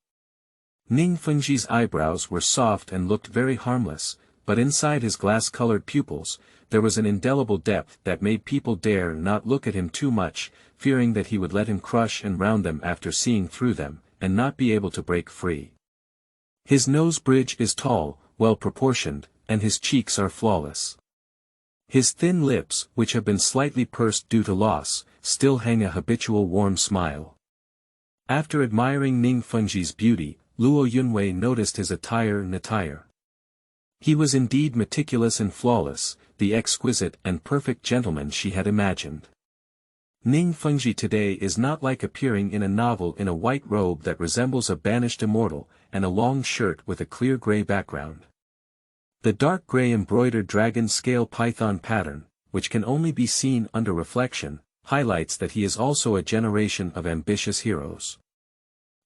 S1: Ning Fengzhi's eyebrows were soft and looked very harmless, but inside his glass-colored pupils, there was an indelible depth that made people dare not look at him too much, fearing that he would let him crush and round them after seeing through them, and not be able to break free. His nose bridge is tall, well-proportioned, and his cheeks are flawless. His thin lips, which have been slightly pursed due to loss, still hang a habitual warm smile. After admiring Ning Fengzhi's beauty, Luo Yunwei noticed his attire and attire. He was indeed meticulous and flawless, the exquisite and perfect gentleman she had imagined. Ning Fengzhi today is not like appearing in a novel in a white robe that resembles a banished immortal, and a long shirt with a clear gray background. The dark gray embroidered dragon scale python pattern, which can only be seen under reflection, highlights that he is also a generation of ambitious heroes.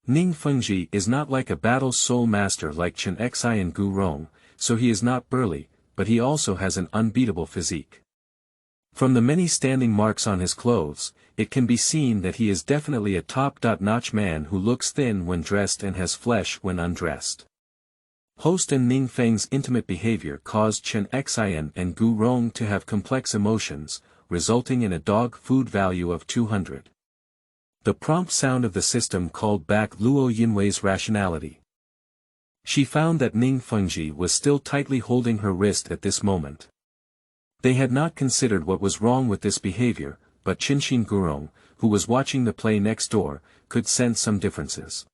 S1: Ning Fengzhi is not like a battle soul master like Chen Xi and Gu Rong, so he is not burly, but he also has an unbeatable physique. From the many standing marks on his clothes, it can be seen that he is definitely a top-notch man who looks thin when dressed and has flesh when undressed. Host and Ning Feng's intimate behavior caused Chen Xian and Gu Rong to have complex emotions, resulting in a dog food value of 200. The prompt sound of the system called back Luo Yunwei's rationality. She found that Ning Fengzhi was still tightly holding her wrist at this moment. They had not considered what was wrong with this behavior, but Qinshin Gurong, who was watching the play next door, could sense some differences.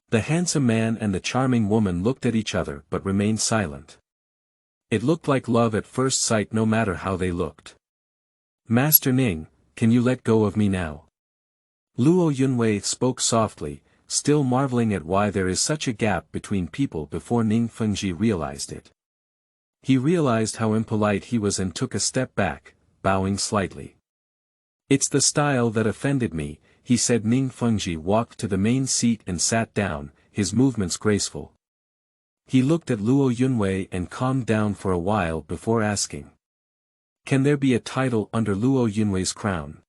S1: The handsome man and the charming woman looked at each other but remained silent. It looked like love at first sight no matter how they looked. "Master Ning, can you let go of me now?" Luo Yunwei spoke softly, still marveling at why there is such a gap between people before Ning Fengzhi realized it. He realized how impolite he was and took a step back, bowing slightly. "It's the style that offended me," he said. Ning Fengzhi walked to the main seat and sat down, his movements graceful. He looked at Luo Yunwei and calmed down for a while before asking. "Can there be a title under Luo Yunwei's crown?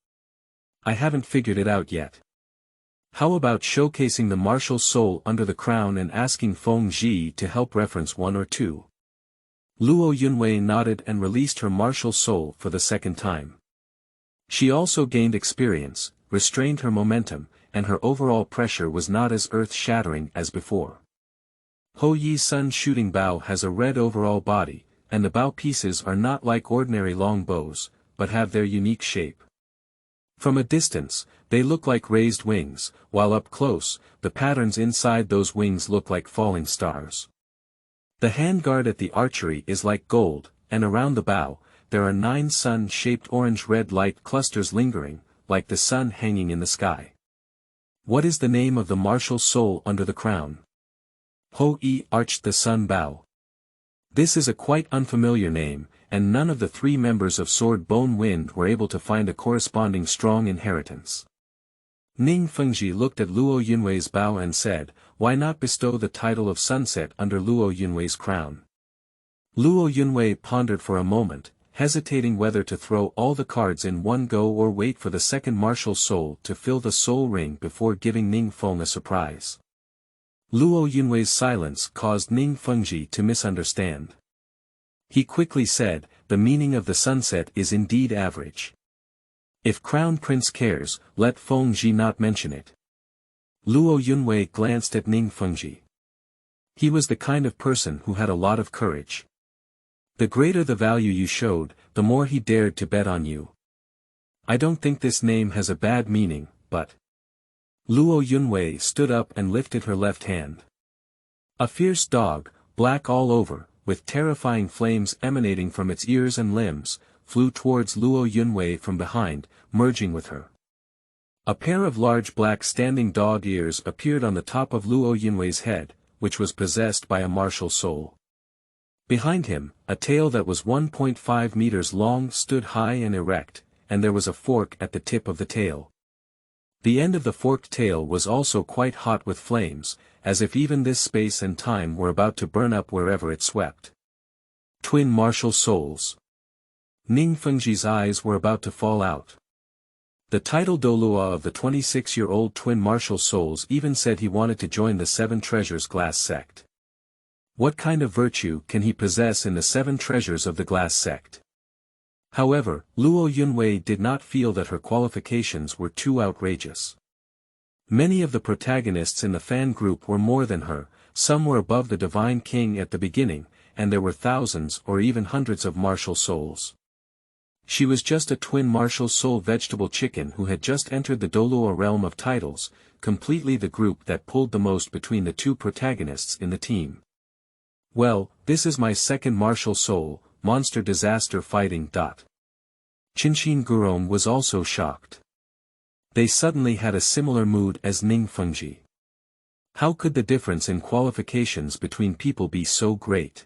S1: I haven't figured it out yet. How about showcasing the martial soul under the crown and asking Fengzhi to help reference one or two?" Luo Yunwei nodded and released her martial soul for the second time. She also gained experience, restrained her momentum, and her overall pressure was not as earth-shattering as before. Ho Yi's sun shooting bow has a red overall body, and the bow pieces are not like ordinary long bows, but have their unique shape. From a distance, they look like raised wings, while up close, the patterns inside those wings look like falling stars. The handguard at the archery is like gold, and around the bow, there are 9 sun-shaped orange-red light clusters lingering, like the sun hanging in the sky. What is the name of the martial soul under the crown? Ho Yi arched the sun bow. This is a quite unfamiliar name, and none of the 3 members of Sword Bone Wind were able to find a corresponding strong inheritance. Ning Fengzhi looked at Luo Yunwei's bow and said, "Why not bestow the title of Sunset under Luo Yunwei's crown?" Luo Yunwei pondered for a moment, hesitating whether to throw all the cards in one go or wait for the second martial soul to fill the soul ring before giving Ning Feng a surprise. Luo Yunwei's silence caused Ning Fengzhi to misunderstand. He quickly said, "The meaning of the sunset is indeed average. If Crown Prince cares, let Fengzhi not mention it." Luo Yunwei glanced at Ning Fengzhi. He was the kind of person who had a lot of courage. The greater the value you showed, the more he dared to bet on you. "I don't think this name has a bad meaning, but..." Luo Yunwei stood up and lifted her left hand. A fierce dog, black all over, with terrifying flames emanating from its ears and limbs, flew towards Luo Yunwei from behind, merging with her. A pair of large black standing dog ears appeared on the top of Luo Yunwei's head, which was possessed by a martial soul. Behind him, a tail that was 1.5 meters long stood high and erect, and there was a fork at the tip of the tail. The end of the forked tail was also quite hot with flames, as if even this space and time were about to burn up wherever it swept. Twin martial souls. Ning Fengzhi's eyes were about to fall out. The title Douluo of the 26-year-old twin martial souls even said he wanted to join the Seven Treasures Glass sect. What kind of virtue can he possess in the Seven Treasures of the Glass sect? However, Luo Yunwei did not feel that her qualifications were too outrageous. Many of the protagonists in the fan group were more than her, some were above the Divine King at the beginning, and there were thousands or even hundreds of martial souls. She was just a twin martial soul vegetable chicken who had just entered the Douluo realm of titles, completely the group that pulled the most between the two protagonists in the team. Well, this is my second martial soul, monster disaster fighting. Qinshin Gurong was also shocked. They suddenly had a similar mood as Ning Fengzhi. How could the difference in qualifications between people be so great?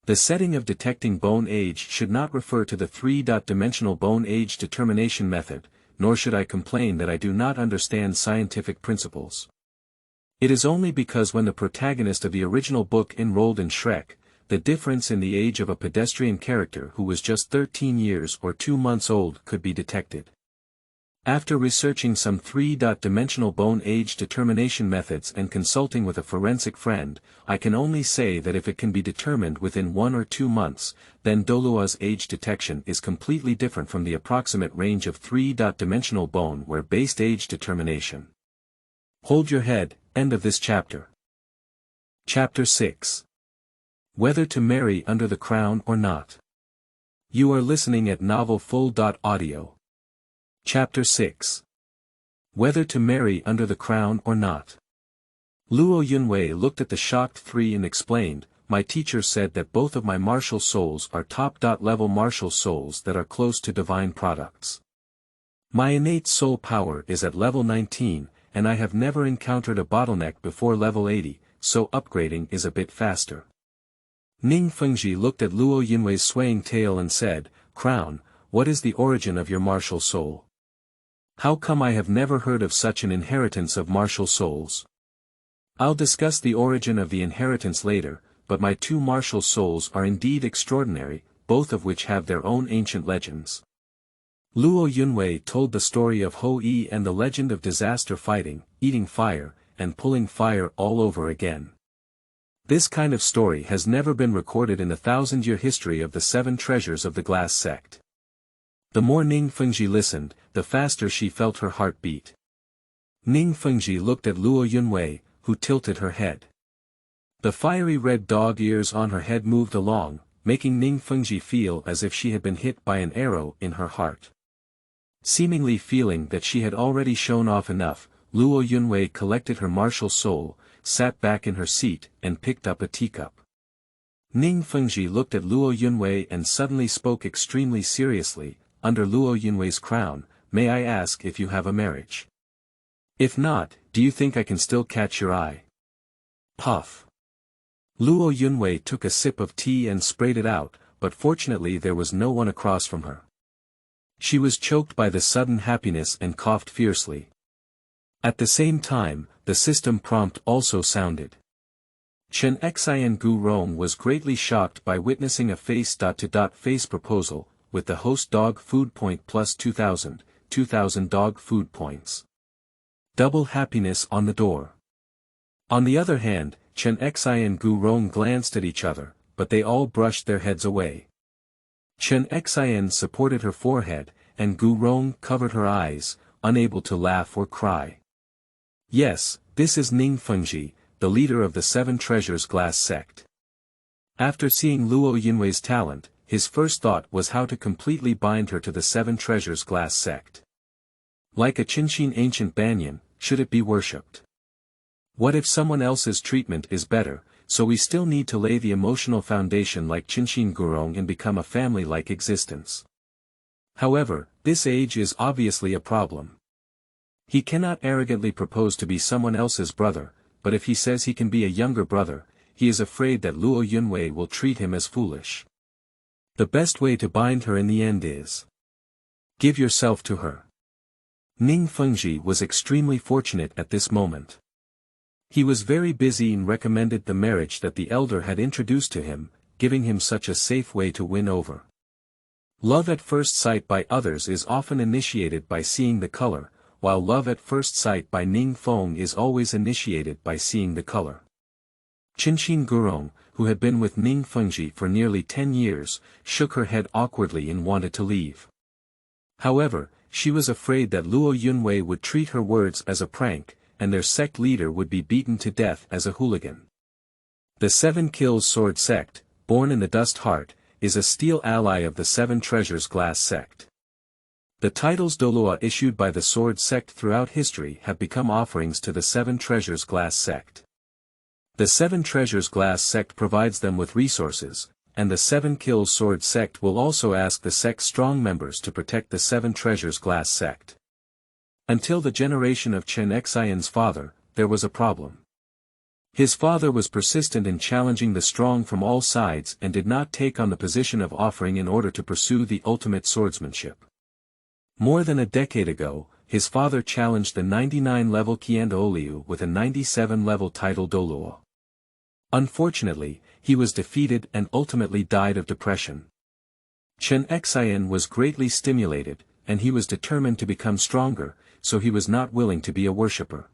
S1: The setting of detecting bone age should not refer to the three-dimensional bone age determination method, nor should I complain that I do not understand scientific principles. It is only because when the protagonist of the original book enrolled in Shrek, the difference in the age of a pedestrian character who was just 13 years or 2 months old could be detected. After researching some three-dimensional bone age determination methods and consulting with a forensic friend, I can only say that if it can be determined within 1 or 2 months, then Douluo's age detection is completely different from the approximate range of three-dimensional bone-based age determination. Hold your head, end of this chapter. Chapter 6. Whether to marry under the crown or not. You are listening at novelfull.audio. Chapter 6. Whether to marry under the crown or not. Luo Yunwei looked at the shocked three and explained, my teacher said that both of my martial souls are top-level martial souls that are close to divine products. My innate soul power is at level 19, and I have never encountered a bottleneck before level 80, so upgrading is a bit faster. Ning Fengzhi looked at Luo Yunwei's swaying tail and said, Crown, what is the origin of your martial soul? How come I have never heard of such an inheritance of martial souls? I'll discuss the origin of the inheritance later, but my two martial souls are indeed extraordinary, both of which have their own ancient legends. Luo Yunwei told the story of Ho Yi and the legend of disaster fighting, eating fire, and pulling fire all over again. This kind of story has never been recorded in the 1,000-year history of the Seven Treasures of the Glass sect. The more Ning Fengzhi listened, the faster she felt her heart beat. Ning Fengzhi looked at Luo Yunwei, who tilted her head. The fiery red dog ears on her head moved along, making Ning Fengzhi feel as if she had been hit by an arrow in her heart. Seemingly feeling that she had already shown off enough, Luo Yunwei collected her martial soul, sat back in her seat, and picked up a teacup. Ning Fengzhi looked at Luo Yunwei and suddenly spoke extremely seriously, under Luo Yunwei's crown, may I ask if you have a marriage? If not, do you think I can still catch your eye? Puff. Luo Yunwei took a sip of tea and sprayed it out, but fortunately there was no one across from her. She was choked by the sudden happiness and coughed fiercely. At the same time, the system prompt also sounded. Chen Xian Gu Rong was greatly shocked by witnessing a face-to-face proposal, with the host dog food point plus 2,000 dog food points. Double happiness on the door. On the other hand, Chen Xian and Gu Rong glanced at each other, but they all brushed their heads away. Chen Xian supported her forehead, and Gu Rong covered her eyes, unable to laugh or cry. Yes, this is Ning Fengzhi, the leader of the Seven Treasures Glass sect. After seeing Luo Yunwei's talent, his first thought was how to completely bind her to the Seven Treasures Glass sect. Like a Qinshin ancient banyan, should it be worshipped. What if someone else's treatment is better, so we still need to lay the emotional foundation like Qinshin Gurong and become a family-like existence. However, this age is obviously a problem. He cannot arrogantly propose to be someone else's brother, but if he says he can be a younger brother, he is afraid that Luo Yunwei will treat him as foolish. The best way to bind her in the end is give yourself to her. Ning Fengzhi was extremely fortunate at this moment. He was very busy and recommended the marriage that the elder had introduced to him, giving him such a safe way to win over. Love at first sight by others is often initiated by seeing the color, while love at first sight by Ning Feng is always initiated by seeing the color. Qinshin Gurong, who had been with Ning Fengzhi for nearly 10 years, shook her head awkwardly and wanted to leave. However, she was afraid that Luo Yunwei would treat her words as a prank, and their sect leader would be beaten to death as a hooligan. The Seven Kills Sword Sect, born in the Dust Heart, is a steel ally of the Seven Treasures Glass Sect. The titles Douluo issued by the Sword Sect throughout history have become offerings to the Seven Treasures Glass Sect. The Seven Treasures Glass Sect provides them with resources, and the Seven Kills Sword Sect will also ask the sect's strong members to protect the Seven Treasures Glass Sect. Until the generation of Chen Xian's father, there was a problem. His father was persistent in challenging the strong from all sides and did not take on the position of offering in order to pursue the ultimate swordsmanship. More than a decade ago, his father challenged the 99-level Qian Douluo with a 97-level title Douluo. Unfortunately, he was defeated and ultimately died of depression. Chen Xian was greatly stimulated, and he was determined to become stronger, so he was not willing to be a worshipper.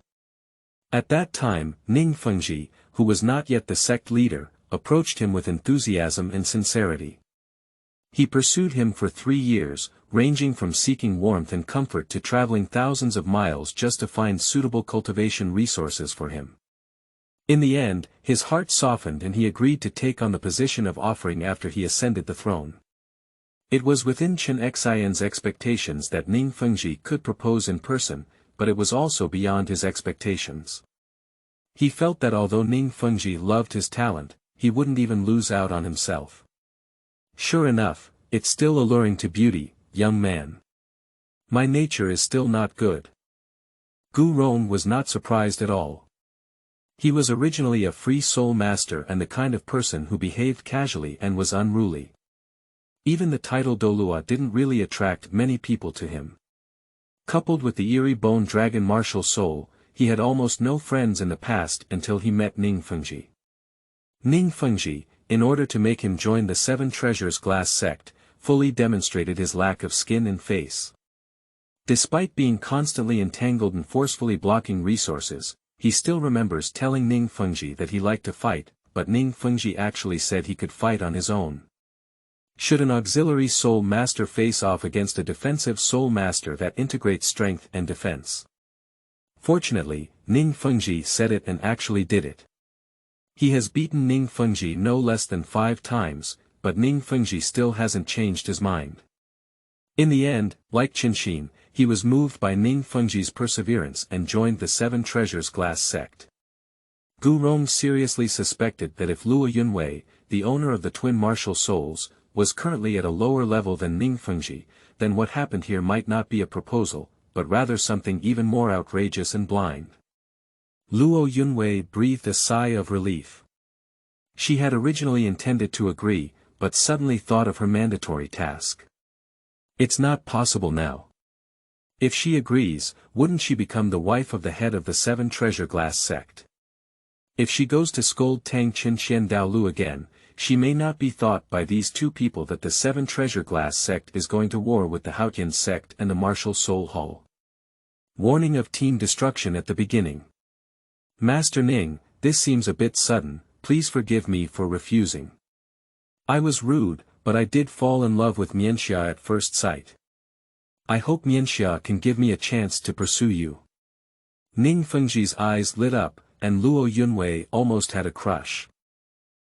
S1: At that time, Ning Fengzhi, who was not yet the sect leader, approached him with enthusiasm and sincerity. He pursued him for 3 years, ranging from seeking warmth and comfort to traveling thousands of miles just to find suitable cultivation resources for him. In the end, his heart softened and he agreed to take on the position of offering after he ascended the throne. It was within Chen Xian's expectations that Ning Fengzhi could propose in person, but it was also beyond his expectations. He felt that although Ning Fengzhi loved his talent, he wouldn't even lose out on himself. Sure enough, it's still alluring to beauty, young man. My nature is still not good. Gu Ron was not surprised at all. He was originally a free soul master and the kind of person who behaved casually and was unruly. Even the title Douluo didn't really attract many people to him. Coupled with the eerie bone dragon martial soul, he had almost no friends in the past until he met Ning Fengzhi. Ning Fengzhi, in order to make him join the Seven Treasures Glass Sect, fully demonstrated his lack of skin and face. Despite being constantly entangled and forcefully blocking resources, he still remembers telling Ning Fengzhi that he liked to fight, but Ning Fengzhi actually said he could fight on his own. Should an auxiliary soul master face off against a defensive soul master that integrates strength and defense? Fortunately, Ning Fengzhi said it and actually did it. He has beaten Ning Fengzhi no less than 5 times, but Ning Fengzhi still hasn't changed his mind. In the end, like Qinshin, he was moved by Ning Fengzhi's perseverance and joined the Seven Treasures Glass Sect. Gu Rong seriously suspected that if Luo Yunwei, the owner of the twin martial souls, was currently at a lower level than Ning Fengzhi, then what happened here might not be a proposal, but rather something even more outrageous and blind. Luo Yunwei breathed a sigh of relief. She had originally intended to agree, but suddenly thought of her mandatory task. It's not possible now. If she agrees, wouldn't she become the wife of the head of the Seven Treasure Glass Sect? If she goes to scold Tang Qinshan Douluo again, she may not be thought by these two people that the Seven Treasure Glass Sect is going to war with the Haotian Sect and the Martial Soul Hall. Warning of team destruction at the beginning. Master Ning, this seems a bit sudden, please forgive me for refusing. I was rude, but I did fall in love with Mianxia at first sight. I hope Mianxia can give me a chance to pursue you. Ning Fengzhi's eyes lit up, and Luo Yunwei almost had a crush.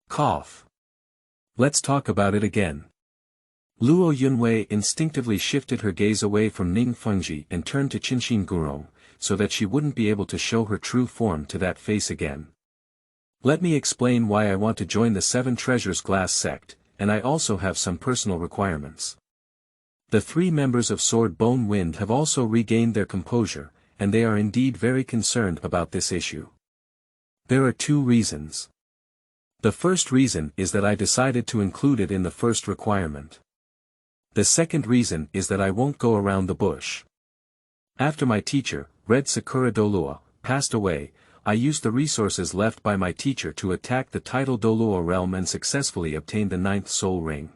S1: Cough. Let's talk about it again. Luo Yunwei instinctively shifted her gaze away from Ning Fengzhi and turned to Qinshin Gurong, so that she wouldn't be able to show her true form to that face again. Let me explain why I want to join the Seven Treasures Glass sect, and I also have some personal requirements. The 3 members of Sword Bone Wind have also regained their composure, and they are indeed very concerned about this issue. There are 2 reasons. The first reason is that I decided to include it in the first requirement. The second reason is that I won't go around the bush. After my teacher, Red Sakura Douluo, passed away, I used the resources left by my teacher to attack the tidal Douluo realm and successfully obtained the 9th soul ring.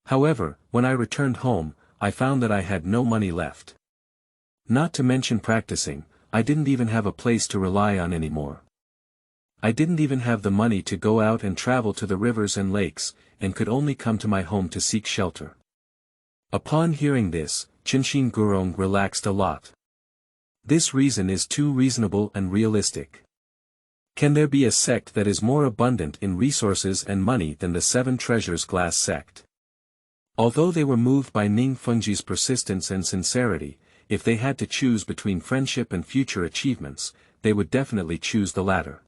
S1: However, when I returned home, I found that I had no money left. Not to mention practicing, I didn't even have a place to rely on anymore. I didn't even have the money to go out and travel to the rivers and lakes, and could only come to my home to seek shelter. Upon hearing this, Qinshin Gurong relaxed a lot. This reason is too reasonable and realistic. Can there be a sect that is more abundant in resources and money than the Seven Treasures Glass sect? Although they were moved by Ning Fengzhi's persistence and sincerity, if they had to choose between friendship and future achievements, they would definitely choose the latter.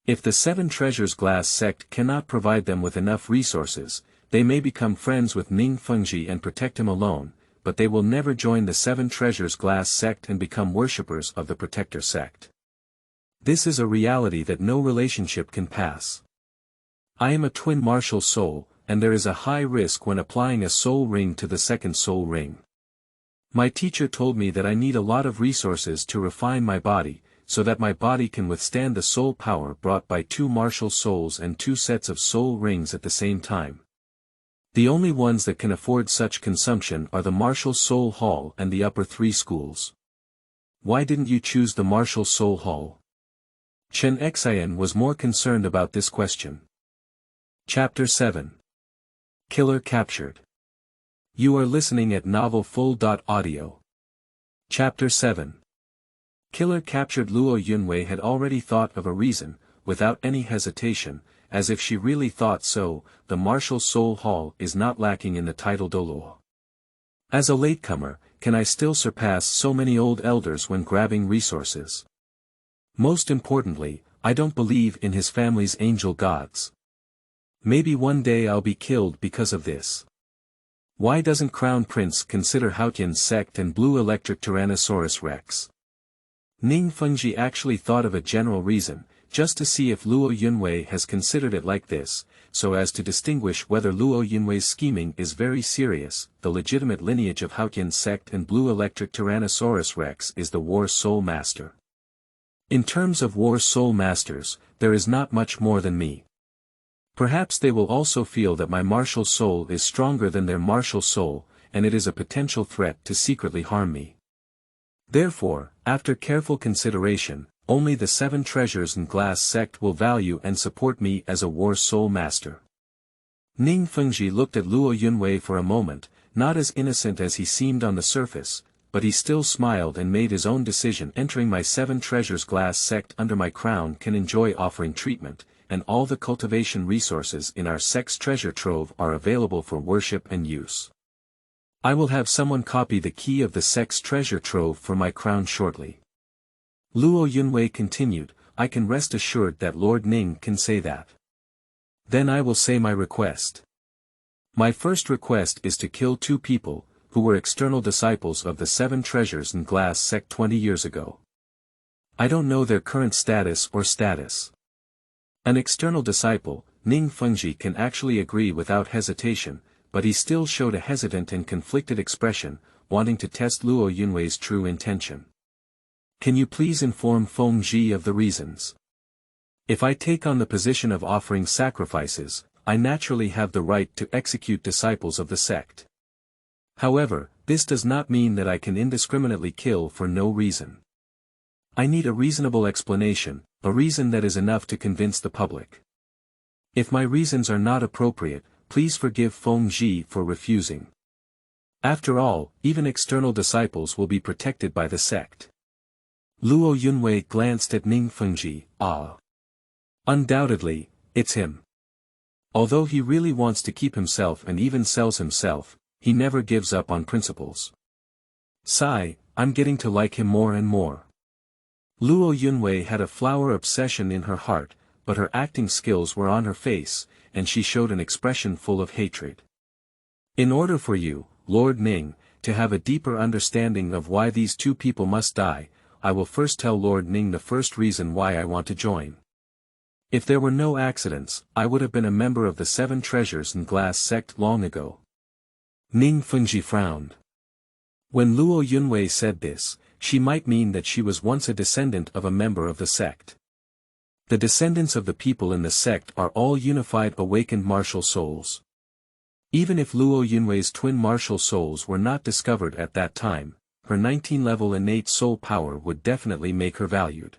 S1: If the Seven Treasures Glass sect cannot provide them with enough resources, they may become friends with Ning Fengzhi and protect him alone, but they will never join the Seven Treasures Glass sect and become worshippers of the Protector sect. This is a reality that no relationship can pass. I am a twin martial soul, and there is a high risk when applying a soul ring to the second soul ring. My teacher told me that I need a lot of resources to refine my body, so that my body can withstand the soul power brought by 2 martial souls and 2 sets of soul rings at the same time. The only ones that can afford such consumption are the Martial Soul Hall and the upper 3 schools. Why didn't you choose the Martial Soul Hall? Chen Xian was more concerned about this question. Chapter 7. Killer Captured. You are listening at novelfull.audio. Chapter 7. Killer captured. Luo Yunwei had already thought of a reason, without any hesitation, as if she really thought so. The Martial Soul Hall is not lacking in the tidal Douluo. As a latecomer, can I still surpass so many old elders when grabbing resources? Most importantly, I don't believe in his family's angel gods. Maybe one day I'll be killed because of this. Why doesn't Crown Prince consider Haotian's sect and Blue Electric Tyrannosaurus Rex? Ning Fengzhi actually thought of a general reason, just to see if Luo Yunwei has considered it like this, so as to distinguish whether Luo Yunwei's scheming is very serious. The legitimate lineage of Haotian's sect and Blue Electric Tyrannosaurus Rex is the War Soul Master. In terms of War Soul Masters, there is not much more than me. Perhaps they will also feel that my martial soul is stronger than their martial soul, and it is a potential threat to secretly harm me. Therefore, after careful consideration, only the Seven Treasures and Glass sect will value and support me as a War Soul Master. Ning Fengzhi looked at Luo Yunwei for a moment, not as innocent as he seemed on the surface, but he still smiled and made his own decision. Entering my Seven Treasures Glass sect under my crown can enjoy offering treatment, and all the cultivation resources in our sect's treasure trove are available for worship and use. I will have someone copy the key of the sect's treasure trove for my crown shortly. Luo Yunwei continued, I can rest assured that Lord Ning can say that. Then I will say my request. My first request is to kill 2 people, who were external disciples of the Seven Treasures and Glass sect 20 years ago. I don't know their current status or status. An external disciple, Ning Fengzhi can actually agree without hesitation, but he still showed a hesitant and conflicted expression, wanting to test Luo Yunwei's true intention. Can you please inform Fengzhi of the reasons? If I take on the position of offering sacrifices, I naturally have the right to execute disciples of the sect. However, this does not mean that I can indiscriminately kill for no reason. I need a reasonable explanation, a reason that is enough to convince the public. If my reasons are not appropriate, please forgive Fengzhi for refusing. After all, even external disciples will be protected by the sect. Luo Yunwei glanced at Ning Fengzhi. Undoubtedly, it's him. Although he really wants to keep himself and even sells himself, he never gives up on principles. Sigh, I'm getting to like him more and more. Luo Yunwei had a flower obsession in her heart, but her acting skills were on her face, and she showed an expression full of hatred. In order for you, Lord Ning, to have a deeper understanding of why these two people must die, I will first tell Lord Ning the first reason why I want to join. If there were no accidents, I would have been a member of the Seven Treasures and Glass sect long ago. Ning Fengzhi frowned. When Luo Yunwei said this, she might mean that she was once a descendant of a member of the sect. The descendants of the people in the sect are all unified awakened martial souls. Even if Luo Yunwei's twin martial souls were not discovered at that time, her 19-level innate soul power would definitely make her valued.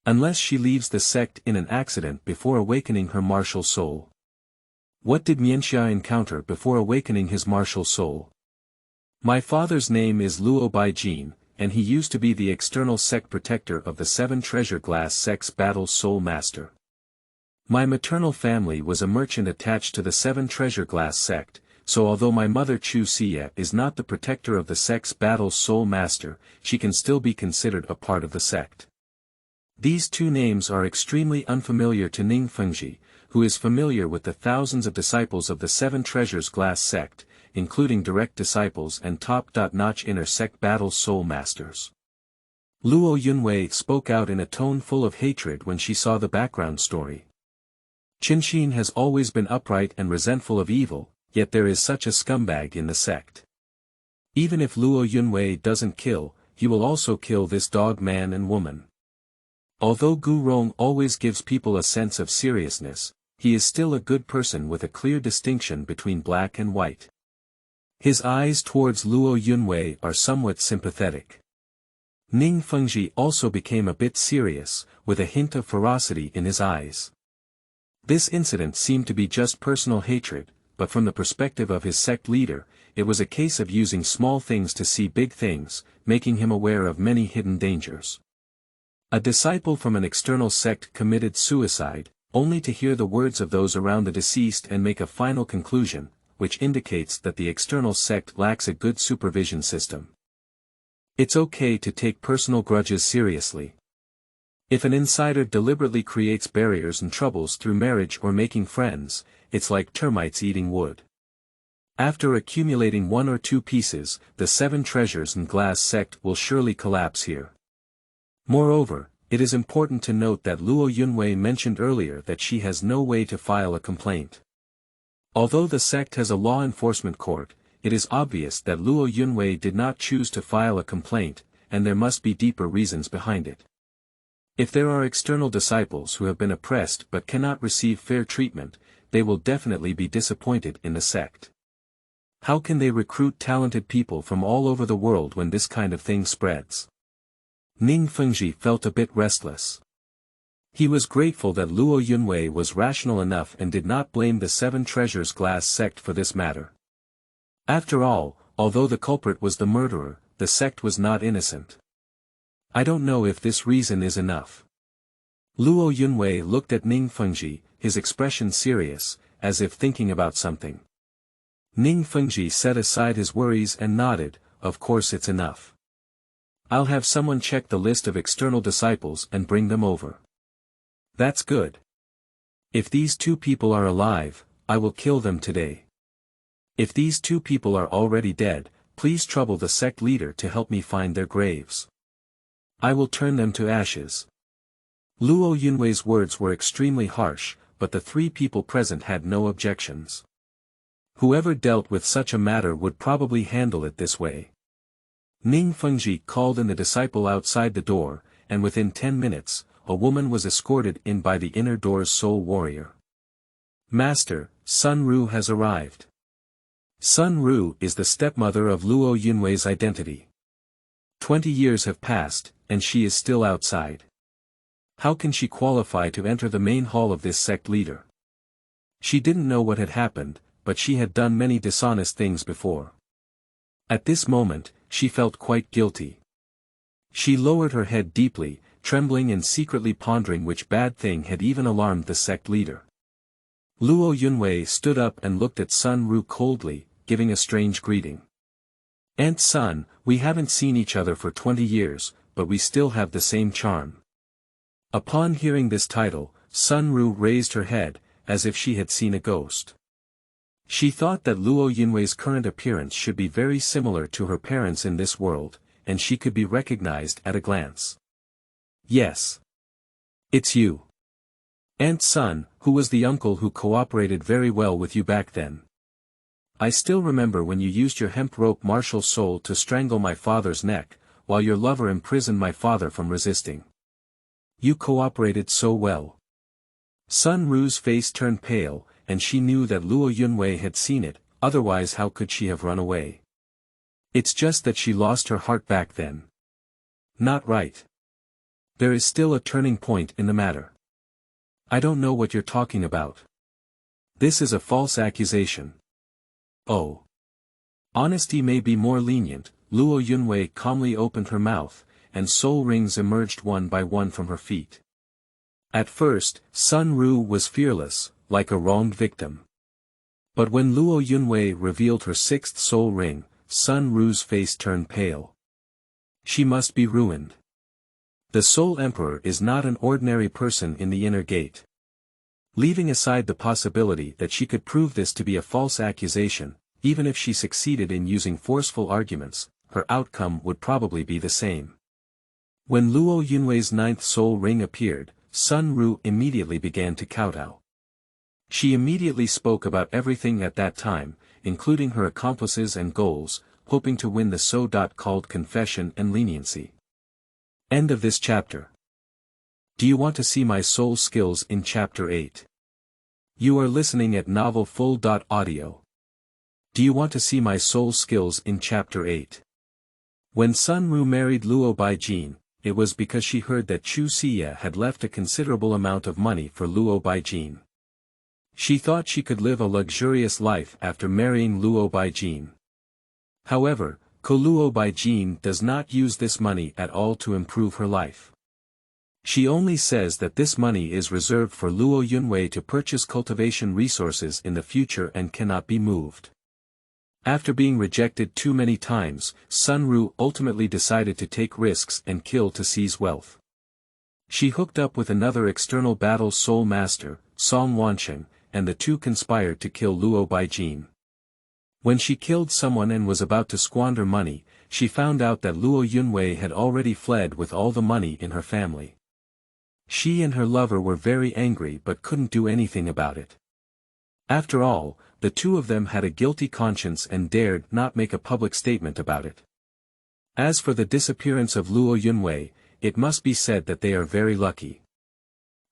S1: Unless she leaves the sect in an accident before awakening her martial soul. What did Mianxia encounter before awakening his martial soul? My father's name is Luo Baijin, and he used to be the external sect protector of the Seven Treasure Glass sect's battle soul master. My maternal family was a merchant attached to the Seven Treasure Glass sect, so although my mother Chu Xie is not the protector of the sect's battle soul master, she can still be considered a part of the sect. These two names are extremely unfamiliar to Ning Fengzhi, who is familiar with the thousands of disciples of the Seven Treasures Glass sect, including direct disciples and top-notch inner sect battle soul masters. Luo Yunwei spoke out in a tone full of hatred when she saw the background story. Qinxin has always been upright and resentful of evil, yet there is such a scumbag in the sect. Even if Luo Yunwei doesn't kill, he will also kill this dog man and woman. Although Gu Rong always gives people a sense of seriousness, he is still a good person with a clear distinction between black and white. His eyes towards Luo Yunwei are somewhat sympathetic. Ning Fengzhi also became a bit serious, with a hint of ferocity in his eyes. This incident seemed to be just personal hatred, but from the perspective of his sect leader, it was a case of using small things to see big things, making him aware of many hidden dangers. A disciple from an external sect committed suicide, only to hear the words of those around the deceased and make a final conclusion, which indicates that the external sect lacks a good supervision system. It's okay to take personal grudges seriously. If an insider deliberately creates barriers and troubles through marriage or making friends, it's like termites eating wood. After accumulating one or two pieces, the Seven Treasures and Glass sect will surely collapse here. Moreover, it is important to note that Luo Yunwei mentioned earlier that she has no way to file a complaint. Although the sect has a law enforcement court, it is obvious that Luo Yunwei did not choose to file a complaint, and there must be deeper reasons behind it. If there are external disciples who have been oppressed but cannot receive fair treatment, they will definitely be disappointed in the sect. How can they recruit talented people from all over the world when this kind of thing spreads? Ning Fengzhi felt a bit restless. He was grateful that Luo Yunwei was rational enough and did not blame the Seven Treasures Glass sect for this matter. After all, although the culprit was the murderer, the sect was not innocent. I don't know if this reason is enough. Luo Yunwei looked at Ning Fengzhi, his expression serious, as if thinking about something. Ning Fengzhi set aside his worries and nodded, of course it's enough. I'll have someone check the list of external disciples and bring them over. That's good. If these two people are alive, I will kill them today. If these two people are already dead, please trouble the sect leader to help me find their graves. I will turn them to ashes. Luo Yunwei's words were extremely harsh, but the three people present had no objections. Whoever dealt with such a matter would probably handle it this way. Ning Fengzhi called in the disciple outside the door, and within 10 minutes, a woman was escorted in by the inner door's sole warrior. Master, Sun Ru has arrived. Sun Ru is the stepmother of Luo Yunwei's identity. 20 years have passed, and she is still outside. How can she qualify to enter the main hall of this sect leader? She didn't know what had happened, but she had done many dishonest things before. At this moment, she felt quite guilty. She lowered her head deeply, trembling and secretly pondering which bad thing had even alarmed the sect leader. Luo Yunwei stood up and looked at Sun Ru coldly, giving a strange greeting. Aunt Sun, we haven't seen each other for 20 years, but we still have the same charm. Upon hearing this title, Sun Ru raised her head, as if she had seen a ghost. She thought that Luo Yunwei's current appearance should be very similar to her parents in this world, and she could be recognized at a glance. Yes. It's you. Aunt Sun, who was the uncle who cooperated very well with you back then. I still remember when you used your hemp rope martial soul to strangle my father's neck, while your lover imprisoned my father from resisting. You cooperated so well. Sun Ru's face turned pale, and she knew that Luo Yunwei had seen it, otherwise how could she have run away? It's just that she lost her heart back then. Not right. There is still a turning point in the matter. I don't know what you're talking about. This is a false accusation. Oh. Honesty may be more lenient. Luo Yunwei calmly opened her mouth, and soul rings emerged one by one from her feet. At first, Sun Ru was fearless, like a wronged victim. But when Luo Yunwei revealed her sixth soul ring, Sun Ru's face turned pale. She must be ruined. The Soul Emperor is not an ordinary person in the inner gate. Leaving aside the possibility that she could prove this to be a false accusation, even if she succeeded in using forceful arguments, her outcome would probably be the same. When Luo Yunwei's ninth soul ring appeared, Sun Ru immediately began to kowtow. She immediately spoke about everything at that time, including her accomplices and goals, hoping to win the so-called confession and leniency. End of this chapter. Do you want to see my soul skills in Chapter 8? You are listening at novelfull.audio. Do you want to see my soul skills in Chapter 8? When Sun Ru married Luo Baijin, it was because she heard that Chu Xie had left a considerable amount of money for Luo Baijin. She thought she could live a luxurious life after marrying Luo Baijin. However, Luo Baijin does not use this money at all to improve her life. She only says that this money is reserved for Luo Yunwei to purchase cultivation resources in the future and cannot be moved. After being rejected too many times, Sun Ru ultimately decided to take risks and kill to seize wealth. She hooked up with another external battle soul master, Song Wansheng, and the two conspired to kill Luo Baijin. When she killed someone and was about to squander money, she found out that Luo Yunwei had already fled with all the money in her family. She and her lover were very angry but couldn't do anything about it. After all, the two of them had a guilty conscience and dared not make a public statement about it. As for the disappearance of Luo Yunwei, it must be said that they are very lucky.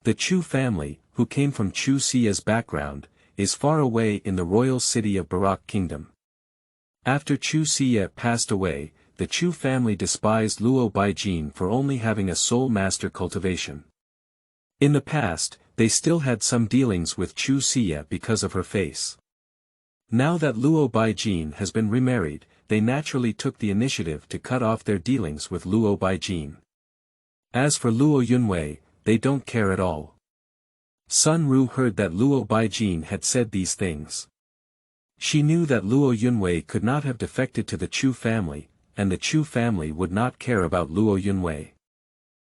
S1: The Chu family, who came from Chu Xie's background, is far away in the royal city of Barak Kingdom. After Chu Xie passed away, the Chu family despised Luo Baijin for only having a soul master cultivation. In the past, they still had some dealings with Chu Xie because of her face. Now that Luo Baijin has been remarried, they naturally took the initiative to cut off their dealings with Luo Baijin. As for Luo Yunwei, they don't care at all. Sun Ru heard that Luo Baijin had said these things. She knew that Luo Yunwei could not have defected to the Chu family, and the Chu family would not care about Luo Yunwei.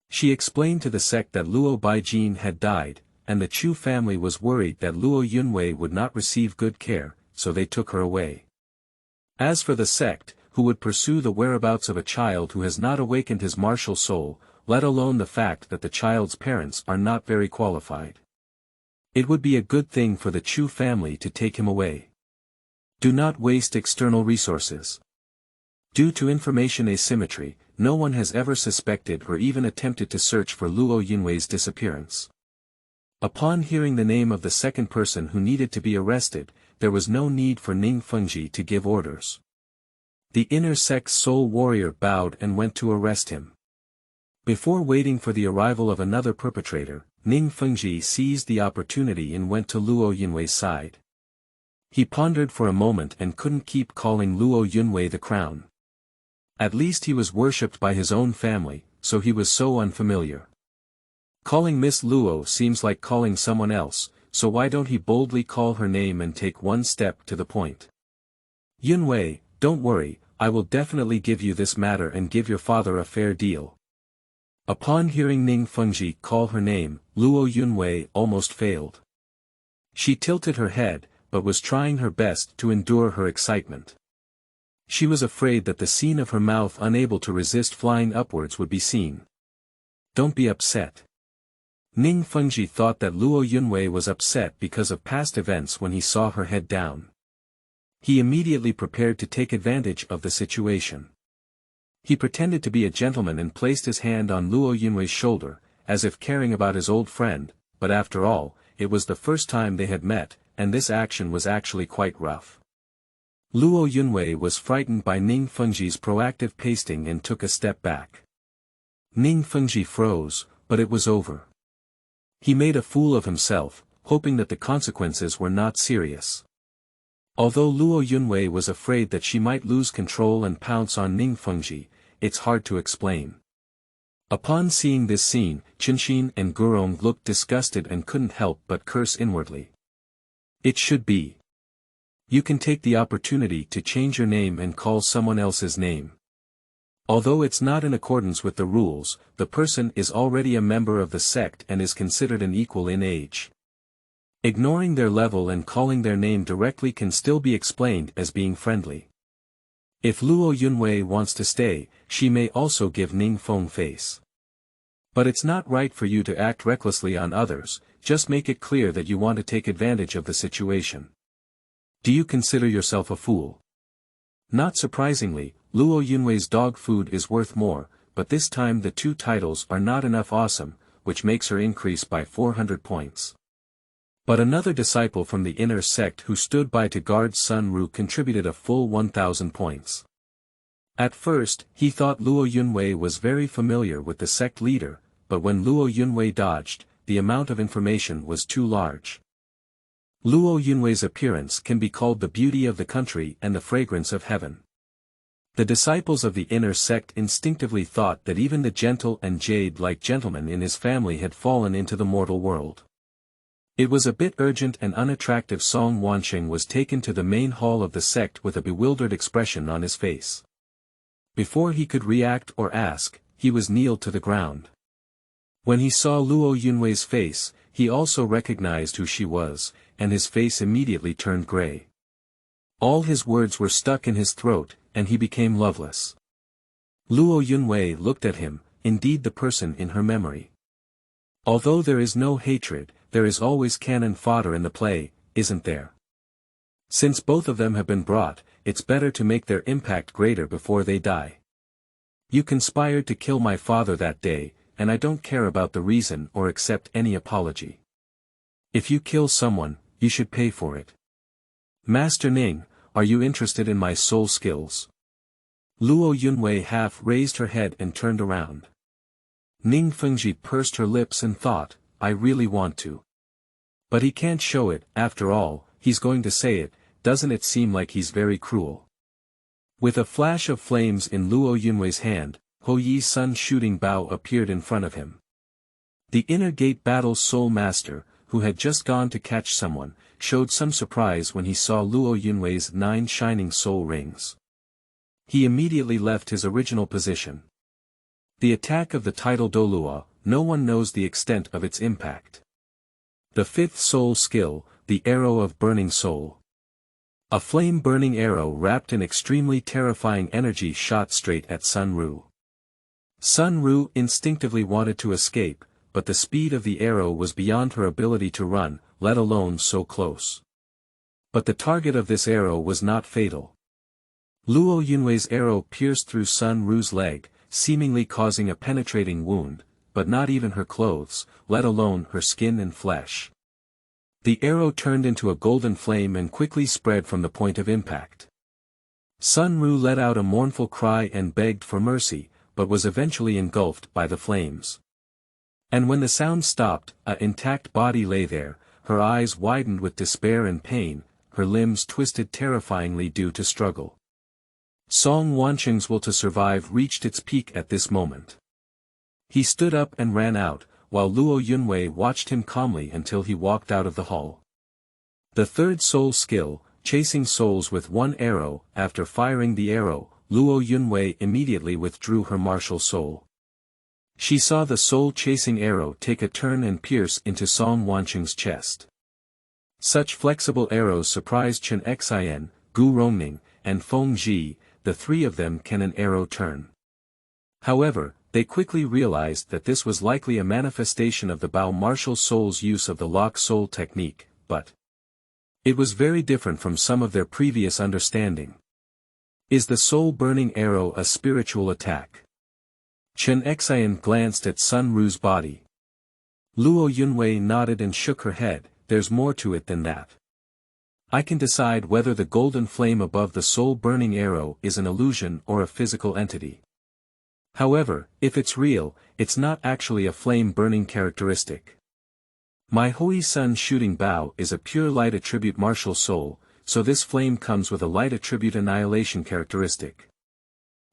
S1: She explained to the sect that Luo Baijin had died, and the Chu family was worried that Luo Yunwei would not receive good care, so they took her away. As for the sect, who would pursue the whereabouts of a child who has not awakened his martial soul, let alone the fact that the child's parents are not very qualified. It would be a good thing for the Chu family to take him away. Do not waste external resources. Due to information asymmetry, no one has ever suspected or even attempted to search for Luo Yunwei's disappearance. Upon hearing the name of the second person who needed to be arrested, there was no need for Ning Fengzhi to give orders. The inner sect's soul warrior bowed and went to arrest him. Before waiting for the arrival of another perpetrator, Ning Fengzhi seized the opportunity and went to Luo Yunwei's side. He pondered for a moment and couldn't keep calling Luo Yunwei the crown. At least he was worshipped by his own family, so he was so unfamiliar. Calling Miss Luo seems like calling someone else, so why don't he boldly call her name and take one step to the point? Yunwei, don't worry, I will definitely give you this matter and give your father a fair deal. Upon hearing Ning Fengzhi call her name, Luo Yunwei almost failed. She tilted her head, but was trying her best to endure her excitement. She was afraid that the scene of her mouth unable to resist flying upwards would be seen. Don't be upset. Ning Fengzhi thought that Luo Yunwei was upset because of past events when he saw her head down. He immediately prepared to take advantage of the situation. He pretended to be a gentleman and placed his hand on Luo Yunwei's shoulder, as if caring about his old friend, but after all, it was the first time they had met, and this action was actually quite rough. Luo Yunwei was frightened by Ning Fengzhi's proactive pasting and took a step back. Ning Fengzhi froze, but it was over. He made a fool of himself, hoping that the consequences were not serious. Although Luo Yunwei was afraid that she might lose control and pounce on Ning Fengzhi, it's hard to explain. Upon seeing this scene, Qinshin and Gurong looked disgusted and couldn't help but curse inwardly. It should be. You can take the opportunity to change your name and call someone else's name. Although it's not in accordance with the rules, the person is already a member of the sect and is considered an equal in age. Ignoring their level and calling their name directly can still be explained as being friendly. If Luo Yunwei wants to stay, she may also give Ning Feng face. But it's not right for you to act recklessly on others, just make it clear that you want to take advantage of the situation. Do you consider yourself a fool? Not surprisingly, Luo Yunwei's dog food is worth more, but this time the two titles are not enough awesome, which makes her increase by 400 points. But another disciple from the inner sect who stood by to guard Sun Ru contributed a full 1,000 points. At first, he thought Luo Yunwei was very familiar with the sect leader, but when Luo Yunwei dodged, the amount of information was too large. Luo Yunwei's appearance can be called the beauty of the country and the fragrance of heaven. The disciples of the inner sect instinctively thought that even the gentle and jade-like gentleman in his family had fallen into the mortal world. It was a bit urgent and unattractive. Song Wansheng was taken to the main hall of the sect with a bewildered expression on his face. Before he could react or ask, he was kneeled to the ground. When he saw Luo Yunwei's face, he also recognized who she was, and his face immediately turned gray. All his words were stuck in his throat, and he became loveless. Luo Yunwei looked at him, indeed the person in her memory. Although there is no hatred, there is always cannon fodder in the play, isn't there? Since both of them have been brought, it's better to make their impact greater before they die. You conspired to kill my father that day, and I don't care about the reason or accept any apology. If you kill someone, you should pay for it. Master Ning, are you interested in my soul skills? Luo Yunwei half raised her head and turned around. Ning Fengzhi pursed her lips and thought, I really want to. But he can't show it, after all, he's going to say it, doesn't it seem like he's very cruel? With a flash of flames in Luo Yunwei's hand, Ho Yi's sun shooting bow appeared in front of him. The inner gate battle's soul master, who had just gone to catch someone, showed some surprise when he saw Luo Yunwei's 9 shining soul rings. He immediately left his original position. The attack of the title Douluo, no one knows the extent of its impact. The 5th soul skill, the arrow of burning soul. A flame-burning arrow wrapped in extremely terrifying energy shot straight at Sun Ru. Sun Ru instinctively wanted to escape, but the speed of the arrow was beyond her ability to run, let alone so close. But the target of this arrow was not fatal. Luo Yunwei's arrow pierced through Sun Ru's leg, seemingly causing a penetrating wound, but not even her clothes, let alone her skin and flesh. The arrow turned into a golden flame and quickly spread from the point of impact. Sun Ru let out a mournful cry and begged for mercy, but was eventually engulfed by the flames. And when the sound stopped, an intact body lay there, her eyes widened with despair and pain, her limbs twisted terrifyingly due to struggle. Song Wansheng's will to survive reached its peak at this moment. He stood up and ran out, while Luo Yunwei watched him calmly until he walked out of the hall. The 3rd soul skill, chasing souls with 1 arrow. After firing the arrow, Luo Yunwei immediately withdrew her martial soul. She saw the soul-chasing arrow take a turn and pierce into Song Wanqing's chest. Such flexible arrows surprised Chen Xian, Gu Rongning, and Fengzhi. The three of them can an arrow turn. However, they quickly realized that this was likely a manifestation of the Bao martial soul's use of the lock soul technique, but it was very different from some of their previous understanding. Is the soul-burning arrow a spiritual attack? Chen Xian glanced at Sun Ru's body. Luo Yunwei nodded and shook her head. There's more to it than that. I can decide whether the golden flame above the soul-burning arrow is an illusion or a physical entity. However, if it's real, it's not actually a flame-burning characteristic. My Hui Sun shooting Bao is a pure light attribute martial soul, so this flame comes with a light attribute annihilation characteristic.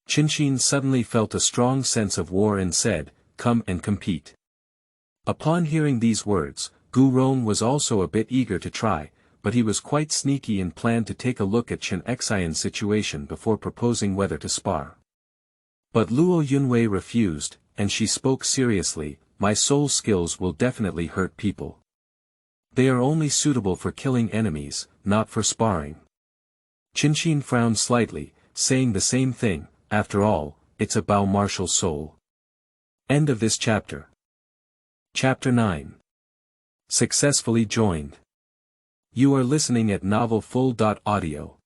S1: Qinxin suddenly felt a strong sense of war and said, "Come and compete." Upon hearing these words, Gu Rong was also a bit eager to try, but he was quite sneaky and planned to take a look at Chen Xian's situation before proposing whether to spar. But Luo Yunwei refused, and she spoke seriously, "My soul skills will definitely hurt people. They are only suitable for killing enemies, not for sparring." Qinxin frowned slightly, saying the same thing, after all, it's a Bao martial soul. End of this chapter. Chapter 9. Successfully joined. You are listening at novelfull.audio.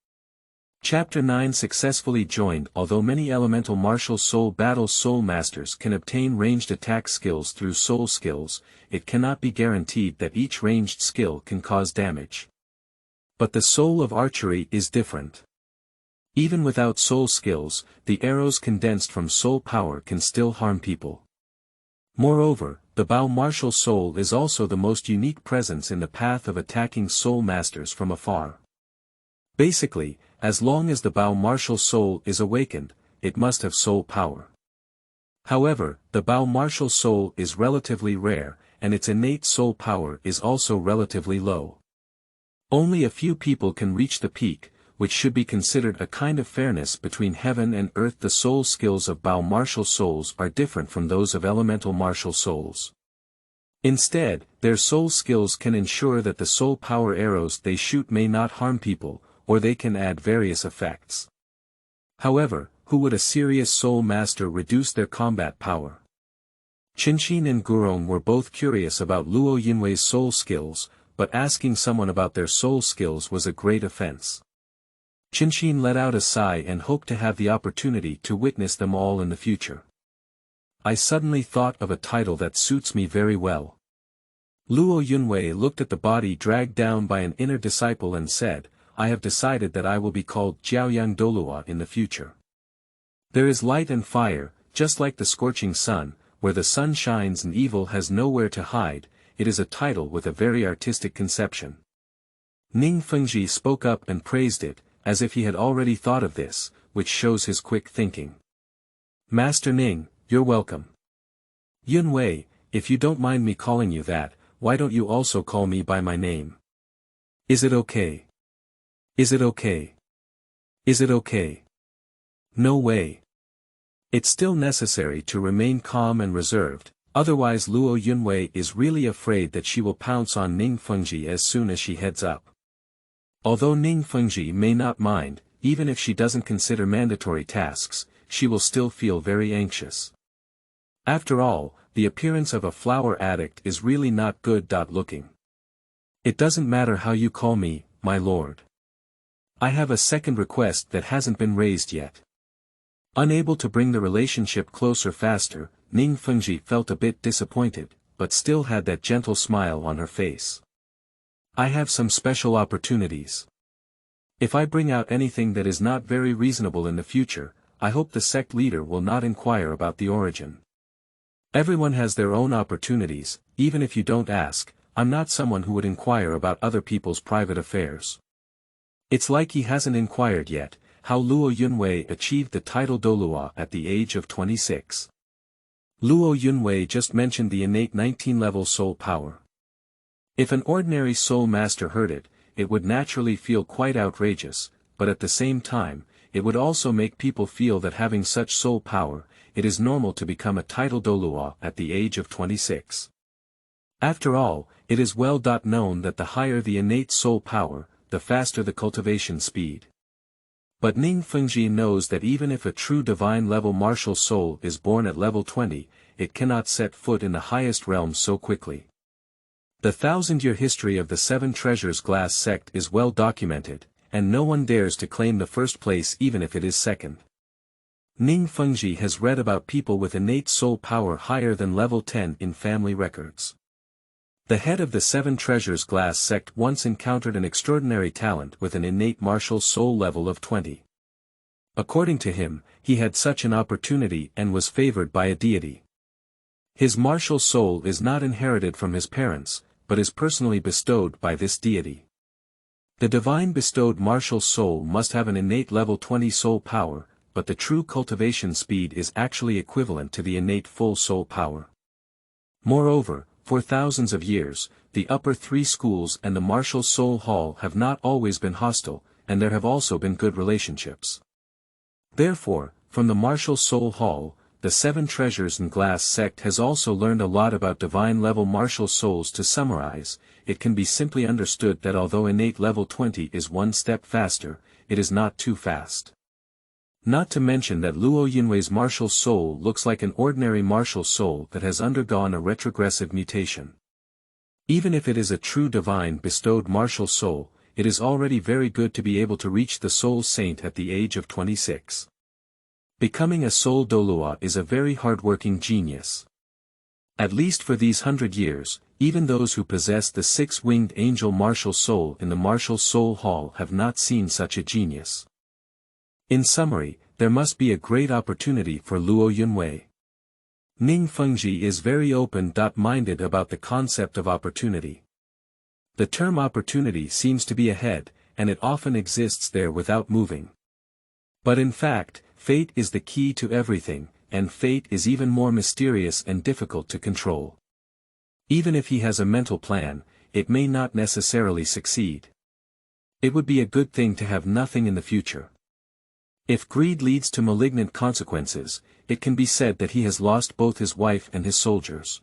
S1: Chapter 9 Successfully joined. Although many elemental martial soul battles soul masters can obtain ranged attack skills through soul skills, it cannot be guaranteed that each ranged skill can cause damage. But the soul of archery is different. Even without soul skills, the arrows condensed from soul power can still harm people. Moreover, the Bao martial soul is also the most unique presence in the path of attacking soul masters from afar. Basically, as long as the Bao martial soul is awakened, it must have soul power. However, the Bao martial soul is relatively rare, and its innate soul power is also relatively low. Only a few people can reach the peak, which should be considered a kind of fairness between heaven and earth. The soul skills of Bao martial souls are different from those of elemental martial souls. Instead, their soul skills can ensure that the soul power arrows they shoot may not harm people, or they can add various effects. However, who would a serious soul master reduce their combat power? Qinxin and Gurong were both curious about Luo Yunwei's soul skills, but asking someone about their soul skills was a great offense. Qinxin let out a sigh and hoped to have the opportunity to witness them all in the future. I suddenly thought of a title that suits me very well. Luo Yunwei looked at the body dragged down by an inner disciple and said, I have decided that I will be called Jiaoyang Douluo in the future. There is light and fire, just like the scorching sun, where the sun shines and evil has nowhere to hide. It is a title with a very artistic conception. Ning Fengzhi spoke up and praised it, as if he had already thought of this, which shows his quick thinking. Master Ning, you're welcome. Yunwei, if you don't mind me calling you that, why don't you also call me by my name? Is it okay? Is it okay? Is it okay? No way. It's still necessary to remain calm and reserved, otherwise Luo Yunwei is really afraid that she will pounce on Ning Fengzhi as soon as she heads up. Although Ning Fengzhi may not mind, even if she doesn't consider mandatory tasks, she will still feel very anxious. After all, the appearance of a flower addict is really not good. Looking. It doesn't matter how you call me, my lord. I have a second request that hasn't been raised yet. Unable to bring the relationship closer faster, Ning Fengzhi felt a bit disappointed, but still had that gentle smile on her face. I have some special opportunities. If I bring out anything that is not very reasonable in the future, I hope the sect leader will not inquire about the origin. Everyone has their own opportunities, even if you don't ask. I'm not someone who would inquire about other people's private affairs. It's like he hasn't inquired yet, how Luo Yunwei achieved the title Douluo at the age of 26. Luo Yunwei just mentioned the innate 19-level soul power. If an ordinary soul master heard it, it would naturally feel quite outrageous, but at the same time, it would also make people feel that having such soul power, it is normal to become a title Douluo at the age of 26. After all, it is well known that the higher the innate soul power, the faster the cultivation speed. But Ning Fengzhi knows that even if a true divine level martial soul is born at level 20, it cannot set foot in the highest realms so quickly. The 1,000-year history of the Seven Treasures Glass sect is well documented, and no one dares to claim the first place even if it is second. Ning Fengzhi has read about people with innate soul power higher than level 10 in family records. The head of the Seven Treasures Glass sect once encountered an extraordinary talent with an innate martial soul level of 20. According to him, he had such an opportunity and was favored by a deity. His martial soul is not inherited from his parents, but is personally bestowed by this deity. The divine bestowed martial soul must have an innate level 20 soul power, but the true cultivation speed is actually equivalent to the innate full soul power. Moreover, for thousands of years, the upper three schools and the martial soul hall have not always been hostile, and there have also been good relationships. Therefore, from the martial soul hall, the Seven Treasures and Glass sect has also learned a lot about divine level martial souls. To summarize, it can be simply understood that although innate level 20 is one step faster, it is not too fast. Not to mention that Luo Yunwei's martial soul looks like an ordinary martial soul that has undergone a retrogressive mutation. Even if it is a true divine bestowed martial soul, it is already very good to be able to reach the soul saint at the age of 26. Becoming a soul Douluo is a very hard-working genius. At least for these 100 years, even those who possess the six-winged angel martial soul in the martial soul hall have not seen such a genius. In summary, there must be a great opportunity for Luo Yunwei. Ning Fengzhi is very open-minded about the concept of opportunity. The term opportunity seems to be ahead, and it often exists there without moving. But in fact, fate is the key to everything, and fate is even more mysterious and difficult to control. Even if he has a mental plan, it may not necessarily succeed. It would be a good thing to have nothing in the future. If greed leads to malignant consequences, it can be said that he has lost both his wife and his soldiers.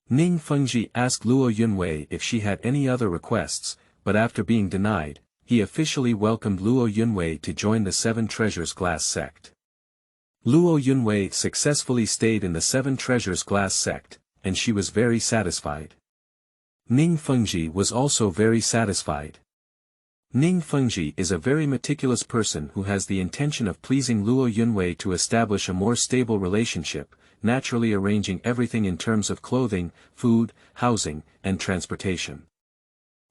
S1: Ning Fengzhi asked Luo Yunwei if she had any other requests, but after being denied, he officially welcomed Luo Yunwei to join the Seven Treasures Glass sect. Luo Yunwei successfully stayed in the Seven Treasures Glass sect, and she was very satisfied. Ning Fengzhi was also very satisfied. Ning Fengzhi is a very meticulous person who has the intention of pleasing Luo Yunwei to establish a more stable relationship, naturally arranging everything in terms of clothing, food, housing, and transportation.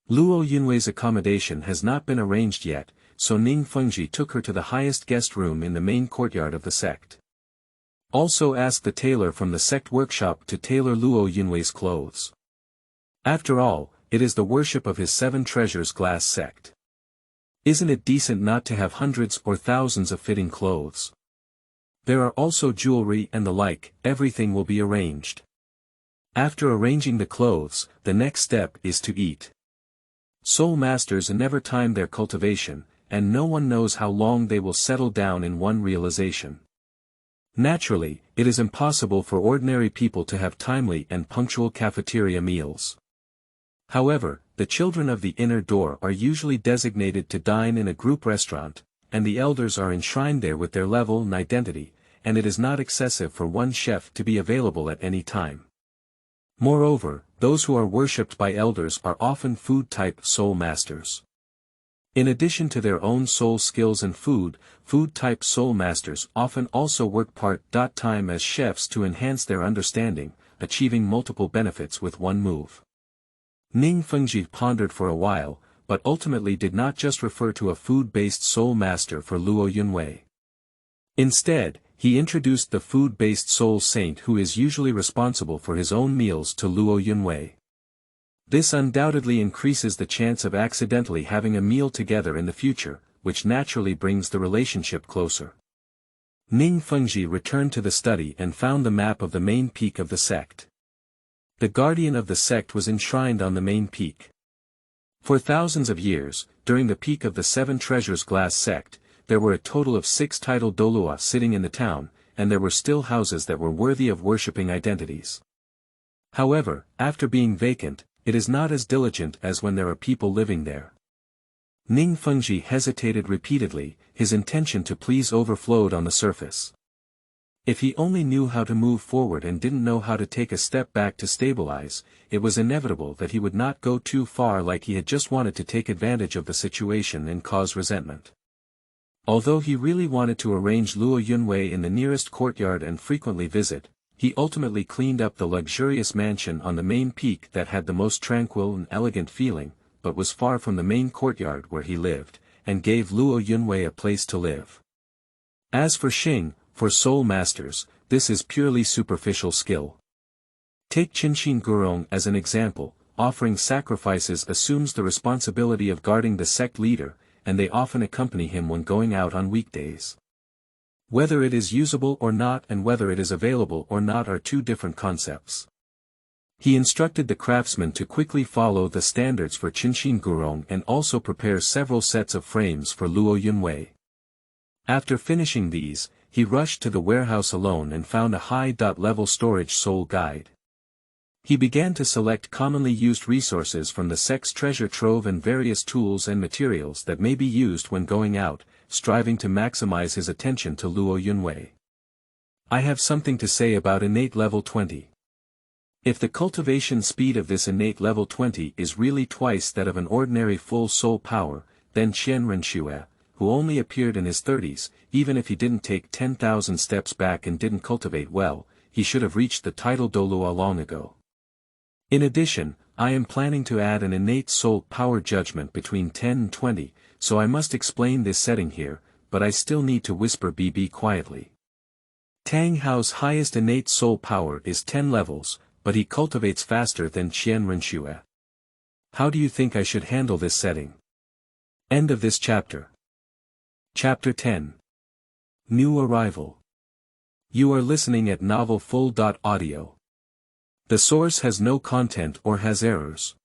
S1: Luo Yunwei's accommodation has not been arranged yet, so Ning Fengzhi took her to the highest guest room in the main courtyard of the sect. Also asked the tailor from the sect workshop to tailor Luo Yunwei's clothes. After all, it is the worship of his Seven Treasures Glass sect. Isn't it decent not to have hundreds or thousands of fitting clothes? There are also jewelry and the like, everything will be arranged. After arranging the clothes, the next step is to eat. Soul masters never time their cultivation, and no one knows how long they will settle down in one realization. Naturally, it is impossible for ordinary people to have timely and punctual cafeteria meals. However, the children of the inner door are usually designated to dine in a group restaurant, and the elders are enshrined there with their level and identity, and it is not excessive for one chef to be available at any time. Moreover, those who are worshipped by elders are often food-type soul masters. In addition to their own soul skills and food-type soul masters often also work part-time as chefs to enhance their understanding, achieving multiple benefits with one move. Ning Fengzhi pondered for a while, but ultimately did not just refer to a food-based soul master for Luo Yunwei. Instead, he introduced the food-based soul saint who is usually responsible for his own meals to Luo Yunwei. This undoubtedly increases the chance of accidentally having a meal together in the future, which naturally brings the relationship closer. Ning Fengzhi returned to the study and found the map of the main peak of the sect. The guardian of the sect was enshrined on the main peak. For thousands of years, during the peak of the Seven Treasures Glass sect, there were a total of 6 titled Douluo sitting in the town, and there were still houses that were worthy of worshipping identities. However, after being vacant, it is not as diligent as when there are people living there. Ning Fengzhi hesitated repeatedly, his intention to please overflowed on the surface. If he only knew how to move forward and didn't know how to take a step back to stabilize, it was inevitable that he would not go too far, like he had just wanted to take advantage of the situation and cause resentment. Although he really wanted to arrange Luo Yunwei in the nearest courtyard and frequently visit, he ultimately cleaned up the luxurious mansion on the main peak that had the most tranquil and elegant feeling, but was far from the main courtyard where he lived, and gave Luo Yunwei a place to live. As for Xing, for soul masters, this is purely superficial skill. Take Qinshin Gurong as an example. Offering sacrifices assumes the responsibility of guarding the sect leader, and they often accompany him when going out on weekdays. Whether it is usable or not and whether it is available or not are two different concepts. He instructed the craftsman to quickly follow the standards for Qinshin Gurong and also prepare several sets of frames for Luo Yunwei. After finishing these, he rushed to the warehouse alone and found a high-level storage soul guide. He began to select commonly used resources from the sect's treasure trove and various tools and materials that may be used when going out, striving to maximize his attention to Luo Yunwei. I have something to say about innate level 20. If the cultivation speed of this innate level 20 is really twice that of an ordinary full soul power, then Qian Renxue, who only appeared in his 30s, even if he didn't take 10,000 steps back and didn't cultivate well, he should have reached the title Douluo long ago. In addition, I am planning to add an innate soul power judgment between 10 and 20, so I must explain this setting here, but I still need to whisper BB quietly. Tang Hao's highest innate soul power is 10 levels, but he cultivates faster than Qian Renxue. How do you think I should handle this setting? End of this chapter. Chapter 10. New Arrival. You are listening at novelfull.audio. The source has no content or has errors.